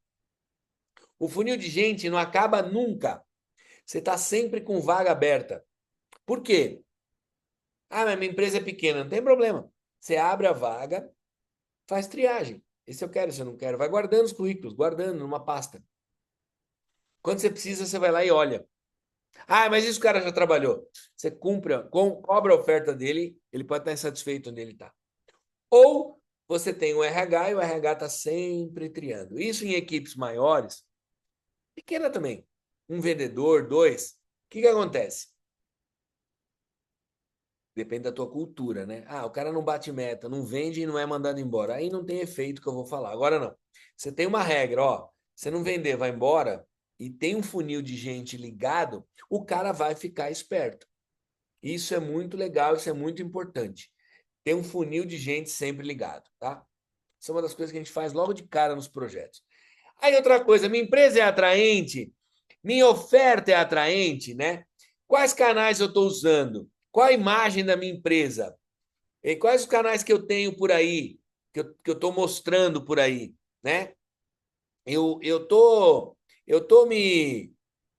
O funil de gente não acaba nunca. Você está sempre com vaga aberta. Por quê? Ah, mas minha empresa é pequena, não tem problema. Você abre a vaga, faz triagem. Esse eu quero, esse eu não quero. Vai guardando os currículos, guardando numa pasta. Quando você precisa, você vai lá e olha. Ah, mas isso o cara já trabalhou. Você cumpre, cobra a oferta dele, ele pode estar insatisfeito onde ele está. Ou você tem o RH e o RH está sempre triando. Isso em equipes maiores, pequena também. Um vendedor, dois. O que acontece? Depende da tua cultura, né? Ah, o cara não bate meta, não vende e não é mandado embora. Aí não tem efeito que eu vou falar. Agora não. Você tem uma regra, ó. Você não vender, vai embora e tem um funil de gente ligado, o cara vai ficar esperto. Isso é muito legal, isso é muito importante. Ter um funil de gente sempre ligado, tá? Isso é uma das coisas que a gente faz logo de cara nos projetos. Aí outra coisa, minha empresa é atraente, minha oferta é atraente, né? Quais canais eu estou usando? Qual a imagem da minha empresa? E quais os canais que eu tenho por aí, que eu estou mostrando por aí, né? Eu tô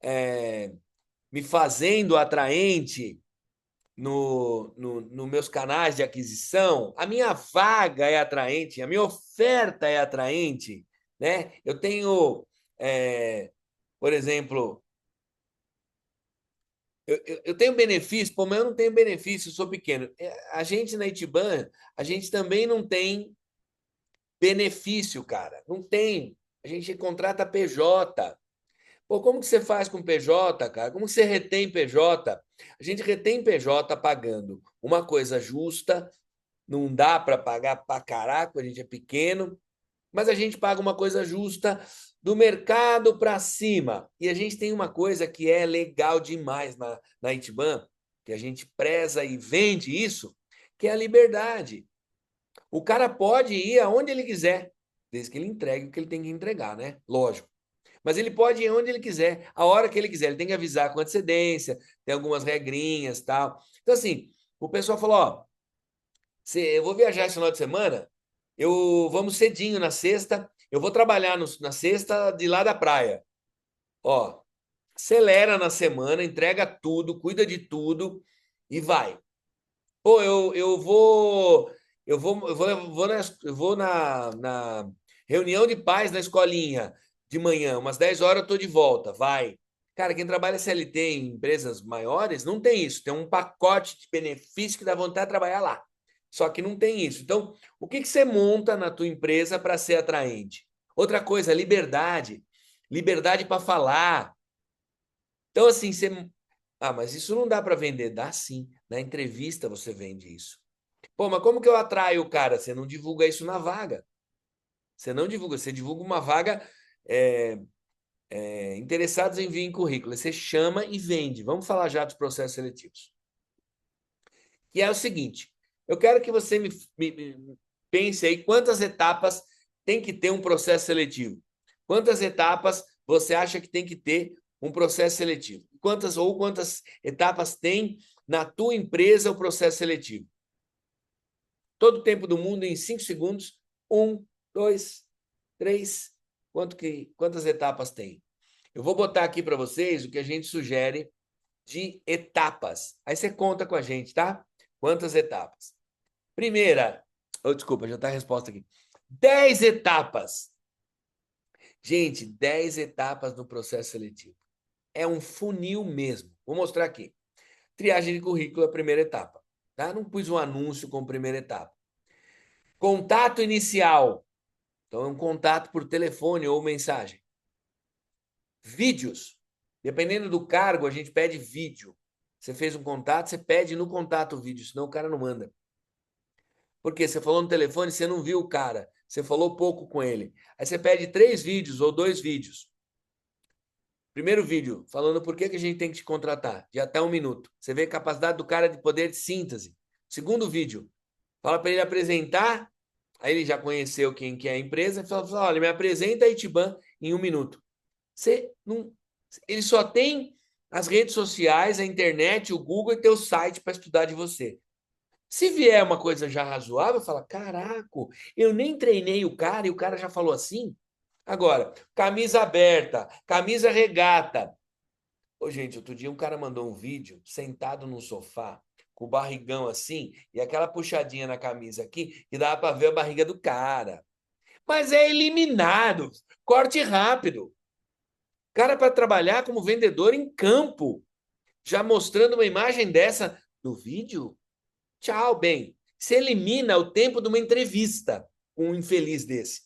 é, me fazendo atraente no meus canais de aquisição. A minha vaga é atraente, a minha oferta é atraente, né? Eu tenho, por exemplo, eu tenho benefício, pô, mas eu não tenho benefício, eu sou pequeno. A gente na Itiban, a gente também não tem benefício, cara. Não tem. A gente contrata PJ. Pô, como que você faz com PJ, cara? Como que você retém PJ? A gente retém PJ pagando uma coisa justa, não dá para pagar para caraca, a gente é pequeno, mas a gente paga uma coisa justa do mercado para cima. E a gente tem uma coisa que é legal demais na Itiban, que a gente preza e vende isso, que é a liberdade. O cara pode ir aonde ele quiser, desde que ele entregue o que ele tem que entregar, né? Lógico. Mas ele pode ir onde ele quiser, a hora que ele quiser. Ele tem que avisar com antecedência, tem algumas regrinhas, tal. Então assim, o pessoal falou, ó, eu vou viajar esse final de semana, eu vamos cedinho na sexta, eu vou trabalhar na sexta de lá da praia. Ó, acelera na semana, entrega tudo, cuida de tudo e vai. Pô, eu vou na reunião de pais na escolinha de manhã, umas 10 horas eu tô de volta, vai. Cara, quem trabalha CLT em empresas maiores não tem isso, tem um pacote de benefício que dá vontade de trabalhar lá. Só que não tem isso. Então, o que você monta na tua empresa para ser atraente? Outra coisa, liberdade. Liberdade para falar. Então, assim, você. Ah, mas isso não dá para vender. Dá sim. Na entrevista você vende isso. Pô, mas como que eu atraio o cara? Você não divulga isso na vaga. Você não divulga, você divulga uma vaga é, interessados em vir em currículo. Você chama e vende. Vamos falar já dos processos seletivos. Que é o seguinte: eu quero que você me pense aí quantas etapas tem que ter um processo seletivo. Quantas etapas você acha que tem que ter um processo seletivo? Quantas etapas tem na tua empresa o processo seletivo? Todo o tempo do mundo em 5 segundos. Um, dois, três. Quantas etapas tem? Eu vou botar aqui para vocês o que a gente sugere de etapas. Aí você conta com a gente, tá? Quantas etapas? Primeira, desculpa, já está a resposta aqui. 10 etapas. Gente, 10 etapas no processo seletivo. É um funil mesmo. Vou mostrar aqui. Triagem de currículo é a primeira etapa. Tá? Não pus um anúncio como primeira etapa. Contato inicial. Então, é um contato por telefone ou mensagem. Vídeos. Dependendo do cargo, a gente pede vídeo. Você fez um contato, você pede no contato o vídeo, senão o cara não manda. Porque você falou no telefone, você não viu o cara. Você falou pouco com ele. Aí você pede 3 vídeos ou 2 vídeos. Primeiro vídeo, falando por que a gente tem que te contratar, de até 1 minuto. Você vê a capacidade do cara de poder de síntese. Segundo vídeo, fala para ele apresentar. Aí ele já conheceu quem que é a empresa. Fala, olha, me apresenta a Itiban em 1 minuto. Você não, ele só tem as redes sociais, a internet, o Google e teu site para estudar de você. Se vier uma coisa já razoável, fala, caraca, eu nem treinei o cara e o cara já falou assim. Agora, camisa aberta, camisa regata. Ô, gente, outro dia um cara mandou um vídeo sentado num sofá, com o barrigão assim, e aquela puxadinha na camisa aqui, que dava para ver a barriga do cara. Mas é eliminado. Corte rápido. Cara para trabalhar como vendedor em campo, já mostrando uma imagem dessa no vídeo. Tchau, bem. Você elimina o tempo de uma entrevista com um infeliz desse.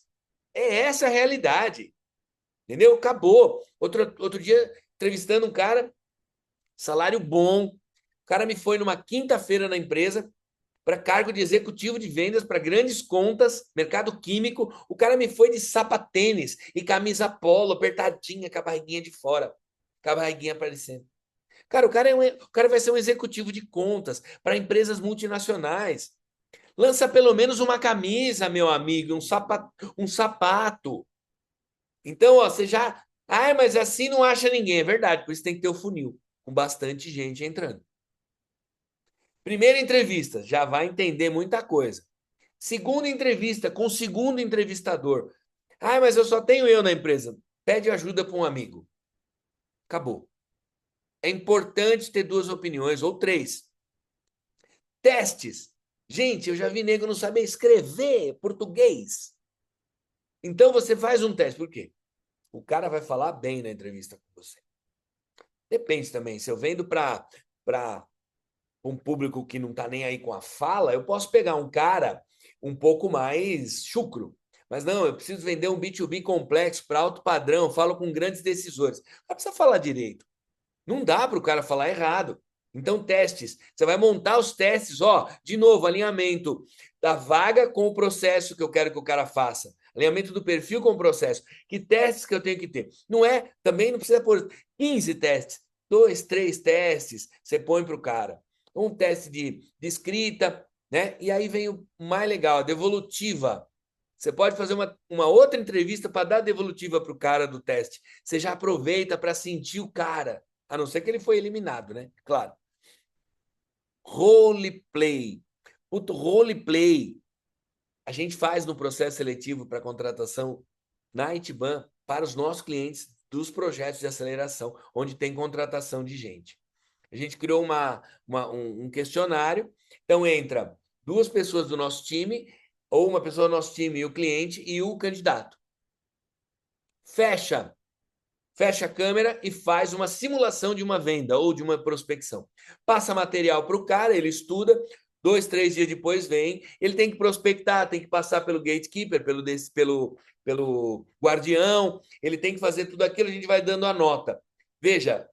É essa a realidade. Entendeu? Acabou. Outro dia, entrevistando um cara, salário bom. O cara me foi numa quinta-feira na empresa para cargo de executivo de vendas para grandes contas, mercado químico. O cara me foi de sapatênis e camisa polo, apertadinha, com a barriguinha de fora, com a barriguinha aparecendo. Cara, o cara vai ser um executivo de contas para empresas multinacionais. Lança pelo menos uma camisa, meu amigo, um sapato. Então, ó, você já. Ah, mas assim não acha ninguém. É verdade, por isso tem que ter o funil, com bastante gente entrando. Primeira entrevista, já vai entender muita coisa. Segunda entrevista, com o segundo entrevistador. Ah, mas eu só tenho eu na empresa. Pede ajuda para um amigo. Acabou. É importante ter duas opiniões ou três. Testes. Gente, eu já vi nego não saber escrever português. Então você faz um teste. Por quê? O cara vai falar bem na entrevista com você. Depende também. Se eu vendo para um público que não está nem aí com a fala, eu posso pegar um cara um pouco mais chucro. Mas não, eu preciso vender um B2B complexo para alto padrão, falo com grandes decisores. Não precisa falar direito. Não dá para o cara falar errado. Então, testes. Você vai montar os testes, ó, de novo, alinhamento da vaga com o processo que eu quero que o cara faça. Alinhamento do perfil com o processo. Que testes que eu tenho que ter? Não é, também não precisa pôr 15 testes. 2, 3 testes você põe para o cara. Um teste de escrita, né? E aí vem o mais legal, a devolutiva. Você pode fazer uma outra entrevista para dar devolutiva para o cara do teste. Você já aproveita para sentir o cara. A não ser que ele foi eliminado, né? Claro. Roleplay. Puto, roleplay. A gente faz no processo seletivo para contratação na Itiban para os nossos clientes dos projetos de aceleração, onde tem contratação de gente. A gente criou um questionário, então entra duas pessoas do nosso time, ou uma pessoa do nosso time e o cliente e o candidato. Fecha a câmera e faz uma simulação de uma venda ou de uma prospecção. Passa material para o cara, ele estuda, 2, 3 dias depois vem, ele tem que prospectar, tem que passar pelo gatekeeper, pelo guardião, ele tem que fazer tudo aquilo, a gente vai dando a nota. Veja,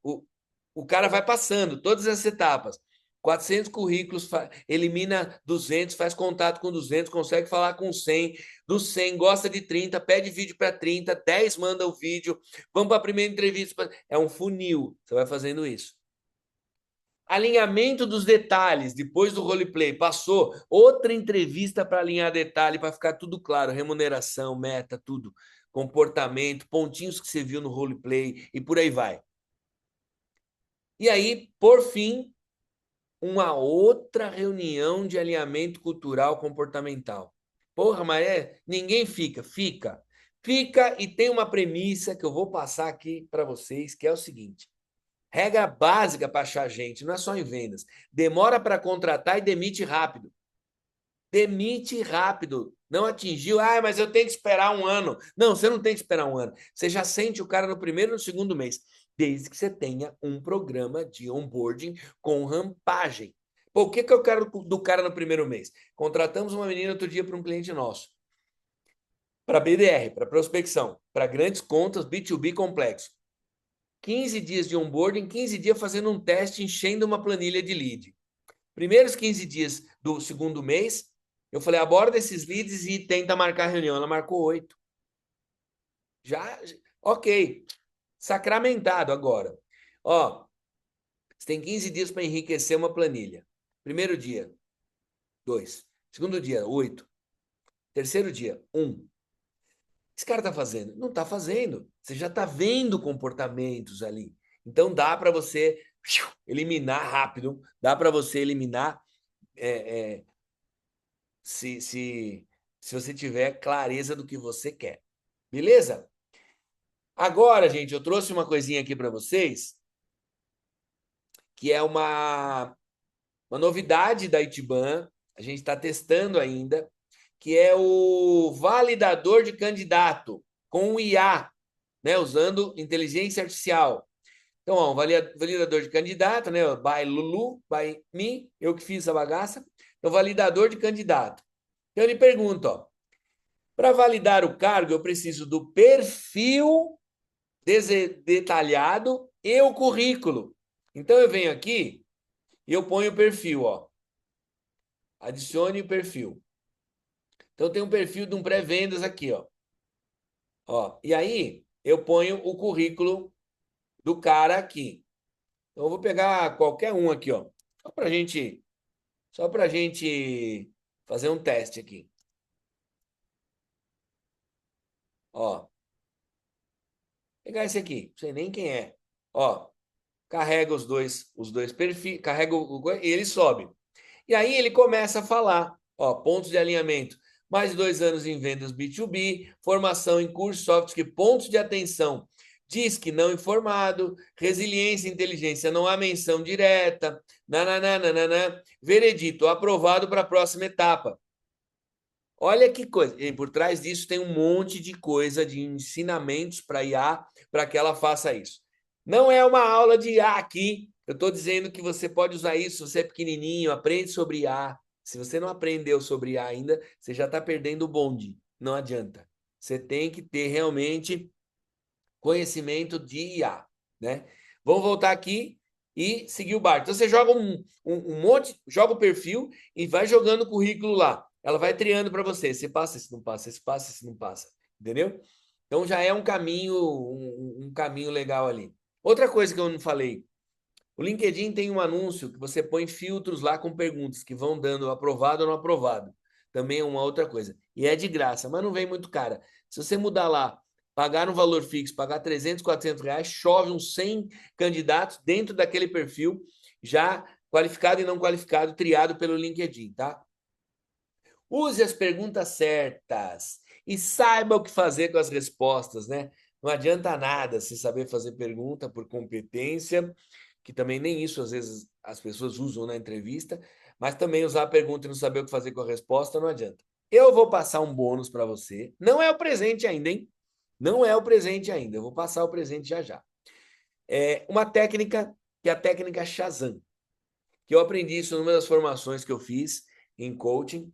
o cara vai passando todas essas etapas. 400 currículos, elimina 200, faz contato com 200, consegue falar com 100, dos 100 gosta de 30, pede vídeo para 30, 10 manda o vídeo, vamos para a primeira entrevista. É um funil, você vai fazendo isso. Alinhamento dos detalhes, depois do roleplay, passou outra entrevista para alinhar detalhe, para ficar tudo claro, remuneração, meta, tudo, comportamento, pontinhos que você viu no roleplay e por aí vai. E aí, por fim, uma outra reunião de alinhamento cultural comportamental. Porra, mas ninguém fica. Fica e tem uma premissa que eu vou passar aqui para vocês, que é o seguinte. Regra básica para achar gente, não é só em vendas. Demora para contratar e demite rápido. Demite rápido. Não atingiu, mas eu tenho que esperar 1 ano. Não, você não tem que esperar 1 ano. Você já sente o cara no primeiro e no segundo mês, desde que você tenha um programa de onboarding com rampagem. Pô, o que eu quero do cara no primeiro mês? Contratamos uma menina outro dia para um cliente nosso, para BDR, para prospecção, para grandes contas, B2B complexo. 15 dias de onboarding, 15 dias fazendo um teste, enchendo uma planilha de lead. Primeiros 15 dias do segundo mês, eu falei, aborda esses leads e tenta marcar a reunião. Ela marcou 8. Já, ok. Sacramentado agora. Ó, você tem 15 dias para enriquecer uma planilha. Primeiro dia, 2. Segundo dia, 8. Terceiro dia, 1. O que esse cara está fazendo? Não está fazendo. Você já está vendo comportamentos ali. Então dá para você eliminar rápido, dá para você eliminar é, é, se, se, se você tiver clareza do que você quer. Beleza? Agora, gente, eu trouxe uma coisinha aqui para vocês, que é uma novidade da Itiban, a gente está testando ainda, que é o validador de candidato com o IA, né, usando inteligência artificial. Então, ó, um validador de candidato, né, by Lulu, by me, eu que fiz essa bagaça. Então, validador de candidato. Então, ele pergunta, ó, para validar o cargo, eu preciso do perfil detalhado e o currículo. Então, eu venho aqui e eu ponho o perfil, ó. Adicione o perfil. Então, tem um perfil de um pré-vendas aqui, ó. Ó. E aí, eu ponho o currículo do cara aqui. Então, eu vou pegar qualquer um aqui, ó. Só para gente fazer um teste aqui. Ó. Pegar esse aqui. Não sei nem quem é. Ó. Carrega os dois perfis, carrega e ele sobe. E aí ele começa a falar, ó, pontos de alinhamento. Mais de 2 anos em vendas B2B, formação em curso, soft skill, pontos de atenção. Diz que não informado, resiliência e inteligência, não há menção direta, nananana, veredito, aprovado para a próxima etapa. Olha que coisa. E por trás disso tem um monte de coisa, de ensinamentos para IA, para que ela faça isso. Não é uma aula de IA aqui. Eu estou dizendo que você pode usar isso, se você é pequenininho, aprende sobre IA. Se você não aprendeu sobre IA ainda, você já está perdendo o bonde. Não adianta. Você tem que ter realmente conhecimento de IA, né? Vamos voltar aqui e seguir o barco. Então você joga um monte, joga o perfil e vai jogando o currículo lá. Ela vai triando para você. Você passa, se não passa, se passa, se não passa. Entendeu? Então já é um caminho, um caminho legal ali. Outra coisa que eu não falei. O LinkedIn tem um anúncio que você põe filtros lá com perguntas que vão dando aprovado ou não aprovado. Também é uma outra coisa. E é de graça, mas não vem muito cara. Se você mudar lá, pagar um valor fixo, pagar 300, 400 reais, chove uns 100 candidatos dentro daquele perfil, já qualificado e não qualificado, triado pelo LinkedIn, tá? Use as perguntas certas e saiba o que fazer com as respostas, né? Não adianta nada se saber fazer pergunta por competência, que também nem isso às vezes as pessoas usam na entrevista, mas também usar a pergunta e não saber o que fazer com a resposta não adianta. Eu vou passar um bônus para você. Não é o presente ainda, hein? Não é o presente ainda. Eu vou passar o presente já já. É uma técnica que é a técnica Shazam, que eu aprendi isso numa das formações que eu fiz em coaching,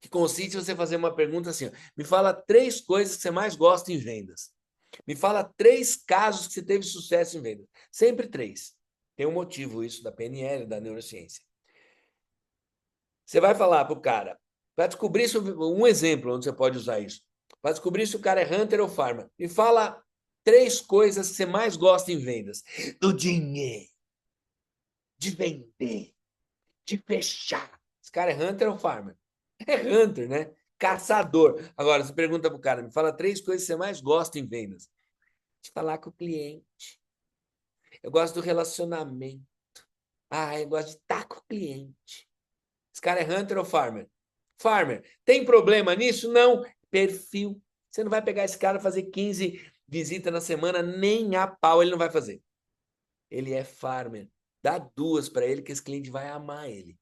que consiste em você fazer uma pergunta assim, ó, me fala 3 coisas que você mais gosta em vendas. Me fala 3 casos que você teve sucesso em vendas. Sempre 3. Tem um motivo isso da PNL, da neurociência. Você vai falar para o cara, para descobrir um exemplo onde você pode usar isso. Para descobrir se o cara é hunter ou farmer. Me fala 3 coisas que você mais gosta em vendas. Do dinheiro, de vender, de fechar. Esse cara é hunter ou farmer? É hunter, né? Caçador. Agora, você pergunta pro cara, me fala 3 coisas que você mais gosta em vendas. De falar com o cliente. Eu gosto do relacionamento. Ah, eu gosto de estar com o cliente. Esse cara é hunter ou farmer? Farmer. Tem problema nisso? Não. Perfil. Você não vai pegar esse cara e fazer 15 visitas na semana, nem a pau ele não vai fazer. Ele é farmer. Dá 2 para ele que esse cliente vai amar ele.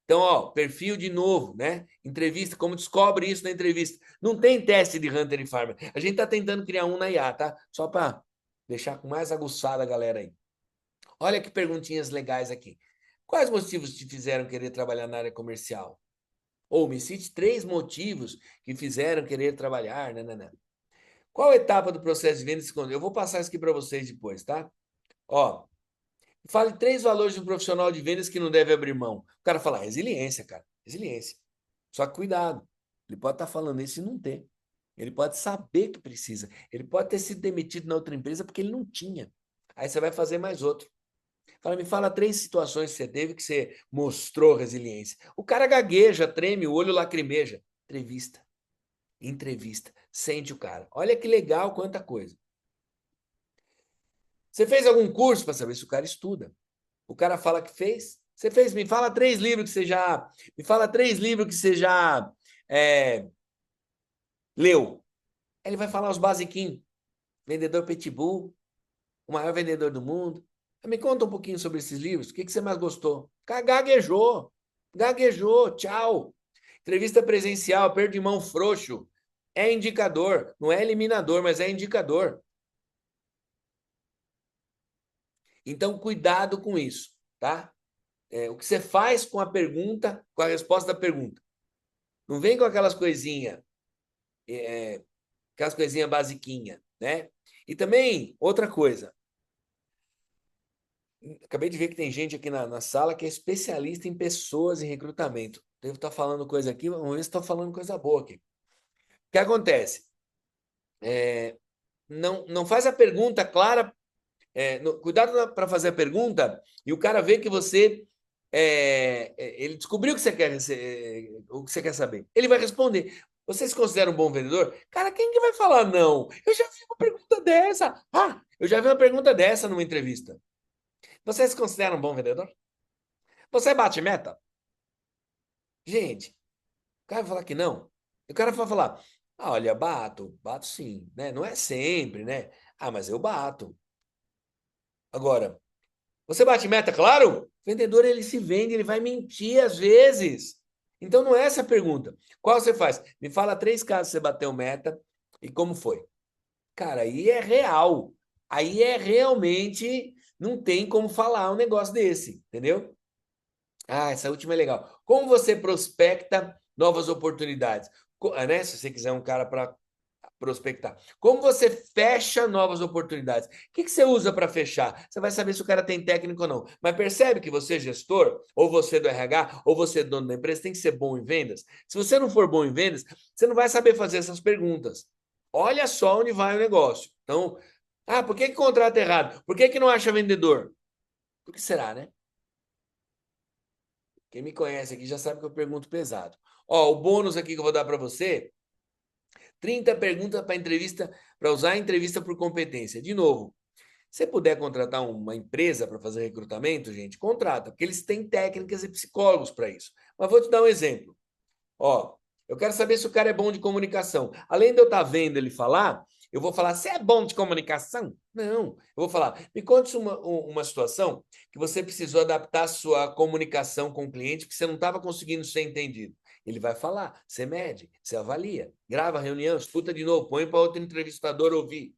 Então, ó, perfil de novo, né? Entrevista, como descobre isso na entrevista? Não tem teste de Hunter e Farmer. A gente tá tentando criar um na IA, tá? Só para deixar com mais aguçada a galera aí. Olha que perguntinhas legais aqui. Quais motivos te fizeram querer trabalhar na área comercial? Ou me cite 3 motivos que fizeram querer trabalhar, né? Qual etapa do processo de venda se encontra? Eu vou passar isso aqui para vocês depois, tá? Ó, fale 3 valores de um profissional de vendas que não deve abrir mão. O cara fala, resiliência, cara. Resiliência. Só que cuidado. Ele pode estar falando isso e não ter. Ele pode saber que precisa. Ele pode ter sido demitido na outra empresa porque ele não tinha. Aí você vai fazer mais outro. Fala, me fala 3 situações que você teve que você mostrou resiliência. O cara gagueja, treme, o olho lacrimeja. Entrevista. Entrevista. Sente o cara. Olha que legal, quanta coisa. Você fez algum curso para saber se o cara estuda? O cara fala que fez? Você fez? Me fala 3 livros que você já. Me fala 3 livros que você já leu. Ele vai falar os basiquinhos. Vendedor Pitbull, o maior vendedor do mundo. Me conta um pouquinho sobre esses livros. O que você mais gostou? Gaguejou. Gaguejou. Tchau. Entrevista presencial, aperto de mão frouxo. É indicador. Não é eliminador, mas é indicador. Então, cuidado com isso, tá? O que você faz com a pergunta, com a resposta da pergunta. Não vem com aquelas coisinhas basiquinhas, né? E também, outra coisa. Acabei de ver que tem gente aqui na sala que é especialista em pessoas e recrutamento. Devo estar falando coisa aqui, vamos ver se estou falando coisa boa aqui. O que acontece? Não faz a pergunta clara. Cuidado para fazer a pergunta e o cara vê que você ele descobriu o que você quer, o que você quer saber. Ele vai responder. Você se considera um bom vendedor? Cara, quem que vai falar não? Eu já vi uma pergunta dessa. Eu já vi uma pergunta dessa numa entrevista. Você se considera um bom vendedor? Você bate meta? Gente, o cara vai falar que não. O cara vai falar, olha, bato sim, né? Não é sempre, né? Mas eu bato. Agora, você bate meta, claro? O vendedor, ele se vende, ele vai mentir às vezes. Então, não é essa a pergunta. Qual você faz? Me fala 3 casos que você bateu meta e como foi. Cara, aí é real. Aí é realmente, não tem como falar um negócio desse, entendeu? Essa última é legal. Como você prospecta novas oportunidades? Né? Se você quiser um cara para prospectar. Como você fecha novas oportunidades? O que você usa para fechar? Você vai saber se o cara tem técnico ou não. Mas percebe que você, gestor, ou você do RH, ou você dono da empresa, tem que ser bom em vendas? Se você não for bom em vendas, você não vai saber fazer essas perguntas. Olha só onde vai o negócio. Então, por que contrata errado? Por que não acha vendedor? Por que será, né? Quem me conhece aqui já sabe que eu pergunto pesado. O bônus aqui que eu vou dar para você, 30 perguntas para entrevista, para usar a entrevista por competência. De novo, se puder contratar uma empresa para fazer recrutamento, gente, contrata, porque eles têm técnicas e psicólogos para isso. Mas vou te dar um exemplo. Eu quero saber se o cara é bom de comunicação. Além de eu estar vendo ele falar, eu vou falar, você é bom de comunicação? Não. Eu vou falar, me conte uma situação que você precisou adaptar a sua comunicação com o cliente porque você não estava conseguindo ser entendido. Ele vai falar, você mede, você avalia, grava a reunião, escuta de novo, põe para outro entrevistador ouvir.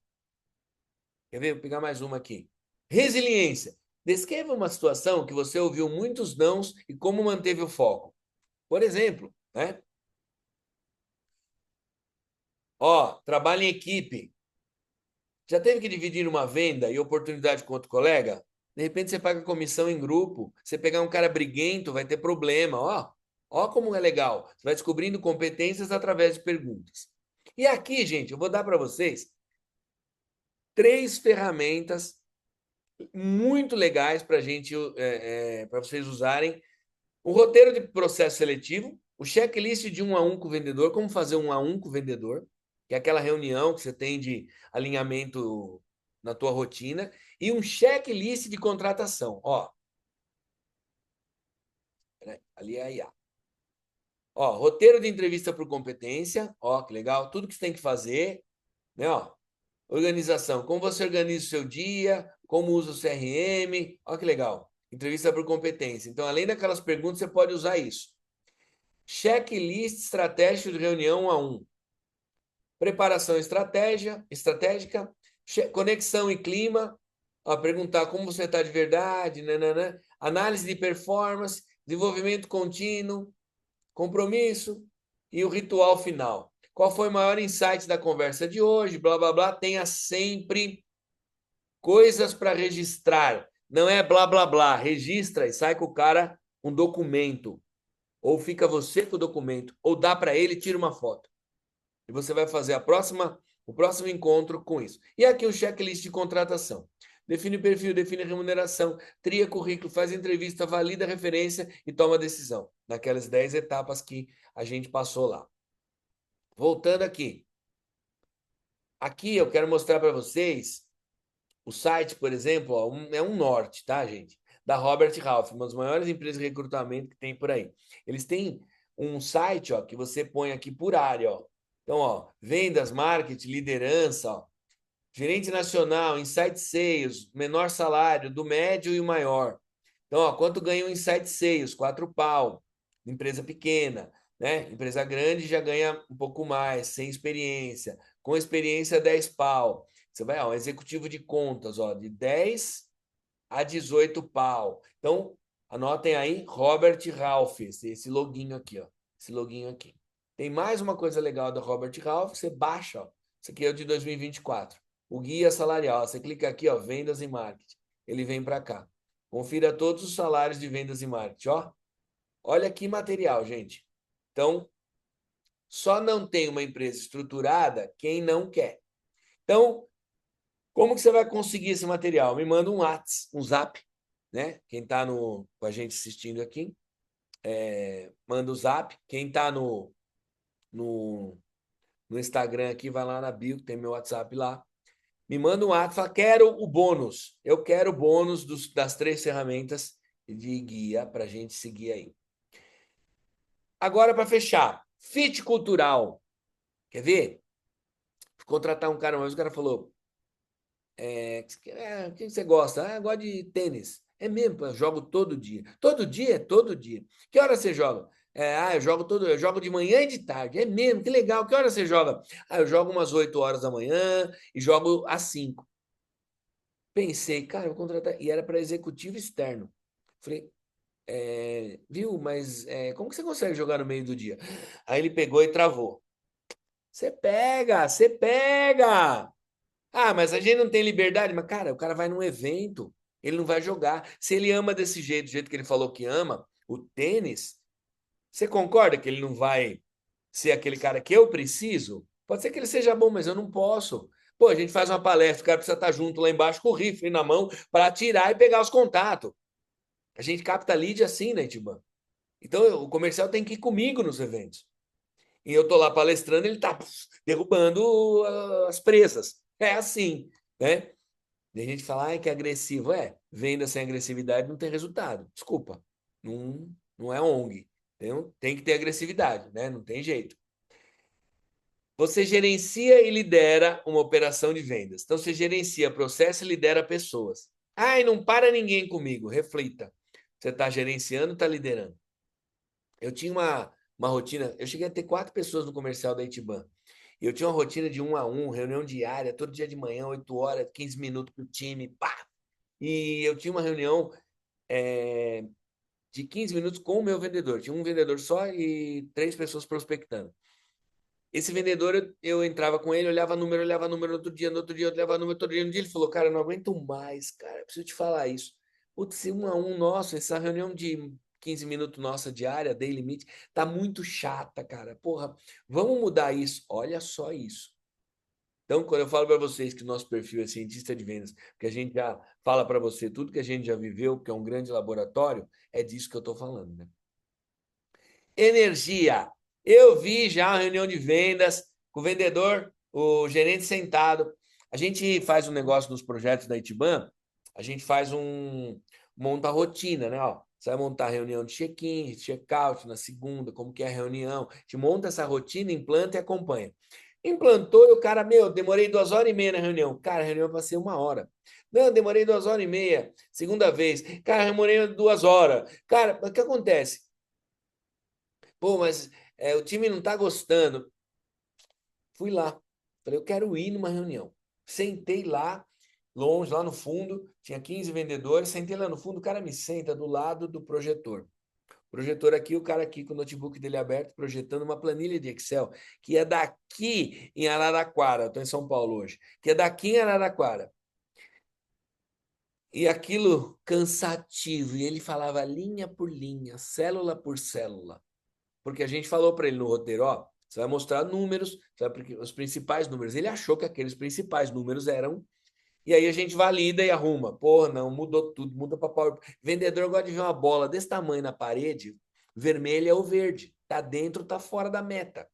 Quer ver? Vou pegar mais uma aqui. Resiliência. Descreva uma situação que você ouviu muitos nãos e como manteve o foco. Por exemplo, né? Trabalho em equipe. Já teve que dividir uma venda e oportunidade com outro colega? De repente você paga comissão em grupo. Você pegar um cara briguento, vai ter problema. Ó como é legal. Você vai descobrindo competências através de perguntas. E aqui, gente, eu vou dar para vocês 3 ferramentas muito legais para gente, para vocês usarem. O roteiro de processo seletivo, o checklist de 1 a 1 com o vendedor, como fazer 1 a 1 com o vendedor, que é aquela reunião que você tem de alinhamento na tua rotina, e um checklist de contratação. Ali é a IA. Roteiro de entrevista por competência, que legal, tudo que você tem que fazer, né? Organização, como você organiza o seu dia, como usa o CRM, que legal. Entrevista por competência. Então, além daquelas perguntas, você pode usar isso. Checklist estratégico de reunião 1 a 1. Preparação estratégica, conexão e clima, perguntar como você está de verdade, nananã, análise de performance, desenvolvimento contínuo, compromisso e o ritual final. Qual foi o maior insight da conversa de hoje? Blá, blá, blá. Tenha sempre coisas para registrar. Não é blá, blá, blá. Registra e sai com o cara um documento. Ou fica você com o documento, ou dá para ele e tira uma foto. E você vai fazer o próximo encontro com isso. E aqui o checklist de contratação. define o perfil, define a remuneração, tria currículo, faz entrevista, valida a referência e toma a decisão. Naquelas 10 etapas que a gente passou lá. Voltando aqui. Aqui eu quero mostrar para vocês o site, por exemplo, ó, é um norte, tá, gente? Da Robert Half, uma das maiores empresas de recrutamento que tem por aí. Eles têm um site, ó, que você põe aqui por área, ó. Então, ó, vendas, marketing, liderança, ó, gerente nacional, Insight Sales, menor salário, do médio e o maior. Então, ó, quanto ganha um Insight Sales? 4 pau. Empresa pequena, né? Empresa grande já ganha um pouco mais, sem experiência. Com experiência, 10 pau. Você vai, ó, um executivo de contas, ó, de 10 a 18 pau. Então, anotem aí, Robert Ralph, esse loginho aqui, ó. Esse loginho aqui. Tem mais uma coisa legal da Robert Ralph, você baixa, ó. Isso aqui é o de 2024. O guia salarial. Você clica aqui, ó, vendas e marketing. Ele vem para cá. Confira todos os salários de vendas e marketing, ó. Olha que material, gente. Então, só não tem uma empresa estruturada quem não quer. Então, como que você vai conseguir esse material? Me manda um WhatsApp, um Zap, né? Quem está com a gente assistindo aqui, manda o Zap. Quem está no, no Instagram aqui, vai lá na bio, tem meu WhatsApp lá. Me manda um WhatsApp, fala, quero o bônus. Eu quero o bônus das 3 ferramentas de guia para a gente seguir aí. Agora, para fechar, fit cultural. Quer ver? Contratar um cara, mas o cara falou, o que você gosta? Ah, eu gosto de tênis. É mesmo, eu jogo todo dia. Todo dia? Todo dia. Que hora você joga? Eu jogo de manhã e de tarde. É mesmo, que legal. Que hora você joga? Ah, eu jogo umas 8 horas da manhã e jogo às 5. Pensei, cara, eu vou contratar. E era para executivo externo. Falei, viu, mas como que você consegue jogar no meio do dia? Aí ele pegou e travou. Você pega, você pega. Ah, mas a gente não tem liberdade. Mas, cara, o cara vai num evento, ele não vai jogar. Se ele ama desse jeito, do jeito que ele falou que ama, o tênis, você concorda que ele não vai ser aquele cara que eu preciso? Pode ser que ele seja bom, mas eu não posso. Pô, a gente faz uma palestra, o cara precisa estar junto lá embaixo com o rifle na mão para atirar e pegar os contatos. A gente capta lead assim, né, Itiban? Então, o comercial tem que ir comigo nos eventos. E eu tô lá palestrando, ele tá derrubando as presas. É assim, né? E a gente fala, ai, que agressivo. Venda sem agressividade não tem resultado. Desculpa. Não, não é ONG. Tem que ter agressividade, né? Não tem jeito. Você gerencia e lidera uma operação de vendas. Então, você gerencia processo e lidera pessoas. Ai, não para ninguém comigo. Reflita. Você está gerenciando, está liderando. Eu tinha uma rotina, eu cheguei a ter 4 pessoas no comercial da Itiban. E eu tinha uma rotina de 1 a 1, reunião diária, todo dia de manhã, 8 horas, 15 minutos para o time, pá. E eu tinha uma reunião de 15 minutos com o meu vendedor. Tinha um vendedor só e 3 pessoas prospectando. Esse vendedor, eu entrava com ele, olhava número no outro dia, eu olhava número todo dia. Um dia ele falou, cara, eu não aguento mais, cara, preciso te falar isso. Putz, esse 1 a 1 nosso, essa reunião de 15 minutos nossa diária, daily meet, tá muito chata, cara. Porra, vamos mudar isso. Olha só isso. Então, quando eu falo para vocês que o nosso perfil é cientista de vendas, que a gente já fala para você tudo que a gente já viveu, que é um grande laboratório, é disso que eu estou falando, né? Energia. Eu vi já uma reunião de vendas com o vendedor, o gerente sentado. A gente faz um negócio nos projetos da Itiban, a gente faz monta a rotina, né? Ó, você vai montar a reunião de check-in, check-out na segunda, como que é a reunião. A gente monta essa rotina, implanta e acompanha. Implantou e o cara, demorei 2 horas e meia na reunião. Cara, a reunião vai ser 1 hora. Não, demorei 2 horas e meia. Segunda vez. Cara, demorei 2 horas. Cara, o que acontece? Pô, mas o time não tá gostando. Fui lá. Falei, eu quero ir numa reunião. Sentei lá, longe, lá no fundo. Tinha 15 vendedores. Sentei lá no fundo. O cara me senta do lado do projetor. Projetor aqui, o cara aqui com o notebook dele aberto, projetando uma planilha de Excel, que é daqui em Araraquara. Eu estou em São Paulo hoje. Que é daqui em Araraquara. E aquilo cansativo. E ele falava linha por linha, célula por célula. Porque a gente falou para ele no roteiro, ó, você vai mostrar números, os principais números. Ele achou que aqueles principais números eram E aí a gente valida e arruma. Pô, não, mudou tudo, muda para PowerPoint. Vendedor gosta de ver uma bola desse tamanho na parede, vermelha ou verde. Tá dentro, tá fora da meta.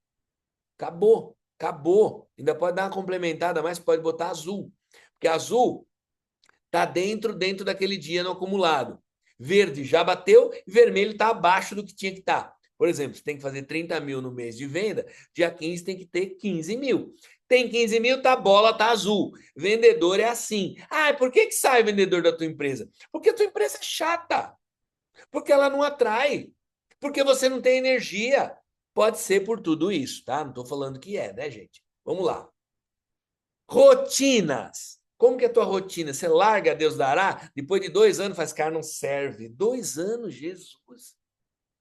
Acabou, acabou. Ainda pode dar uma complementada, mas pode botar azul. Porque azul tá dentro daquele dia no acumulado. Verde já bateu e vermelho está abaixo do que tinha que estar. Por exemplo, você tem que fazer 30 mil no mês de venda, dia 15 tem que ter 15 mil. Tem 15 mil, tá bola, tá azul. Vendedor é assim. Ah, por que sai vendedor da tua empresa? Porque a tua empresa é chata. Porque ela não atrai. Porque você não tem energia. Pode ser por tudo isso, tá? Não estou falando que é, né, gente? Vamos lá. Rotinas. Como que é a tua rotina? Você larga, Deus dará? Depois de 2 anos faz, cara, não serve. 2 anos, Jesus.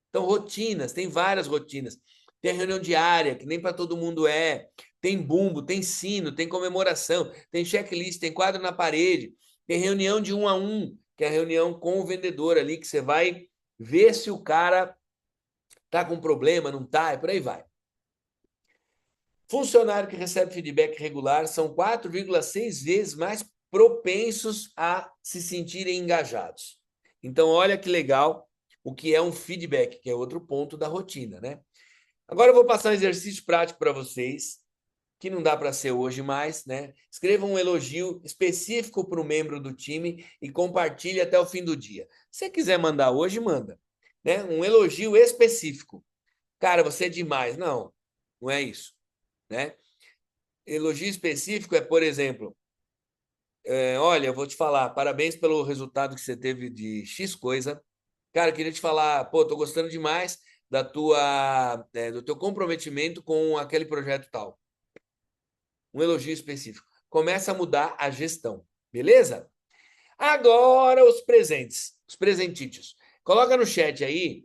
Então, rotinas, tem várias rotinas. Tem reunião diária, que nem para todo mundo é. Tem bumbo, tem sino, tem comemoração, tem checklist, tem quadro na parede. Tem reunião de 1 a 1, que é a reunião com o vendedor ali, que você vai ver se o cara tá com problema, não tá, e por aí vai. Funcionário que recebe feedback regular são 4,6 vezes mais propensos a se sentirem engajados. Então, olha que legal o que é um feedback, que é outro ponto da rotina, né? Agora eu vou passar um exercício prático para vocês, que não dá para ser hoje mais, né? Escreva um elogio específico para o membro do time e compartilhe até o fim do dia. Se você quiser mandar hoje, manda, né? Um elogio específico. Cara, você é demais. Não, não é isso, né? Elogio específico é, por exemplo, olha, eu vou te falar, parabéns pelo resultado que você teve de X coisa. Cara, eu queria te falar, pô, tô gostando demais do teu comprometimento com aquele projeto tal. Um elogio específico. Começa a mudar a gestão, beleza? Agora os presentes, os presentícios. Coloca no chat aí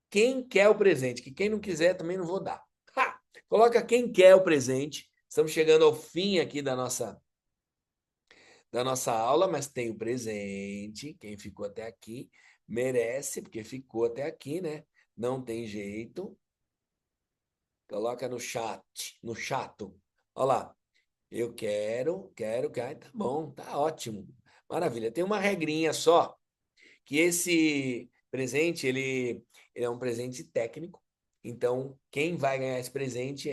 quem quer o presente, que quem não quiser também não vou dar. Ha! Coloca quem quer o presente. Estamos chegando ao fim aqui da nossa aula, mas tem o presente. Quem ficou até aqui merece, porque ficou até aqui, né? Não tem jeito. Coloca no chat, no chato. Olha lá. Eu quero. Ai, tá bom, tá ótimo. Maravilha. Tem uma regrinha só, que esse presente, ele é um presente técnico. Então, quem vai ganhar esse presente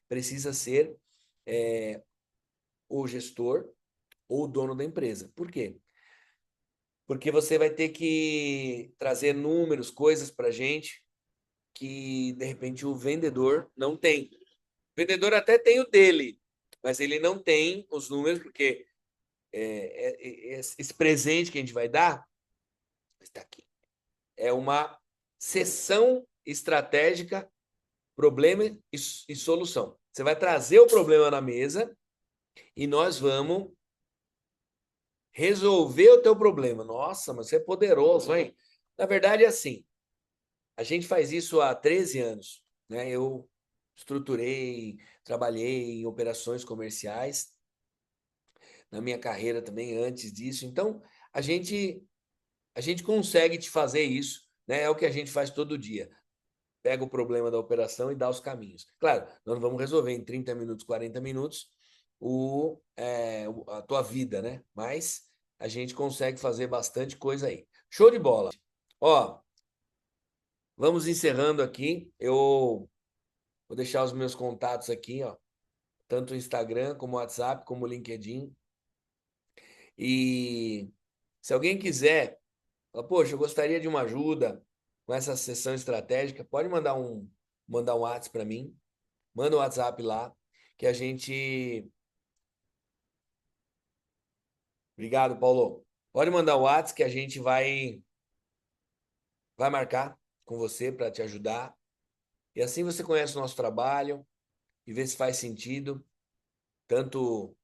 precisa ser o gestor ou o dono da empresa. Por quê? Porque você vai ter que trazer números, coisas para gente que de repente o vendedor não tem. O vendedor até tem o dele, mas ele não tem os números, porque esse presente que a gente vai dar está aqui. É uma sessão estratégica, problema e solução. Você vai trazer o problema na mesa e nós vamos resolver o teu problema. Nossa, mas você é poderoso, hein? Na verdade, é assim. A gente faz isso há 13 anos, né? Eu estruturei, trabalhei em operações comerciais na minha carreira também antes disso. Então, a gente a gente consegue te fazer isso, né? É o que a gente faz todo dia. Pega o problema da operação e dá os caminhos. Claro, nós não vamos resolver em 30 minutos, 40 minutos a tua vida, né? Mas a gente consegue fazer bastante coisa aí. Show de bola. Ó, vamos encerrando aqui. Eu vou deixar os meus contatos aqui, ó, tanto o Instagram, como o WhatsApp, como o LinkedIn. E se alguém quiser, fala, poxa, eu gostaria de uma ajuda com essa sessão estratégica, pode mandar um WhatsApp para mim. Manda um WhatsApp lá que a gente. Obrigado, Paulo. Pode mandar o WhatsApp que a gente vai marcar com você para te ajudar. E assim você conhece o nosso trabalho e vê se faz sentido, tanto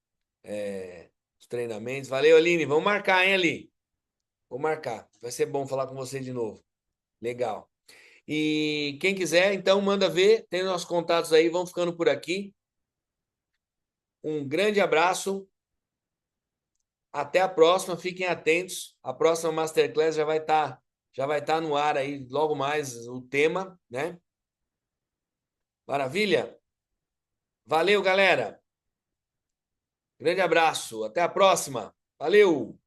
os treinamentos. Valeu, Aline. Vamos marcar, hein, Ali? Vou marcar. Vai ser bom falar com você de novo. Legal. E quem quiser, então, manda ver. Tem nossos contatos aí. Vamos ficando por aqui. Um grande abraço. Até a próxima. Fiquem atentos. A próxima Masterclass já vai estar no ar aí logo mais o tema, né? Maravilha? Valeu, galera. Grande abraço. Até a próxima. Valeu!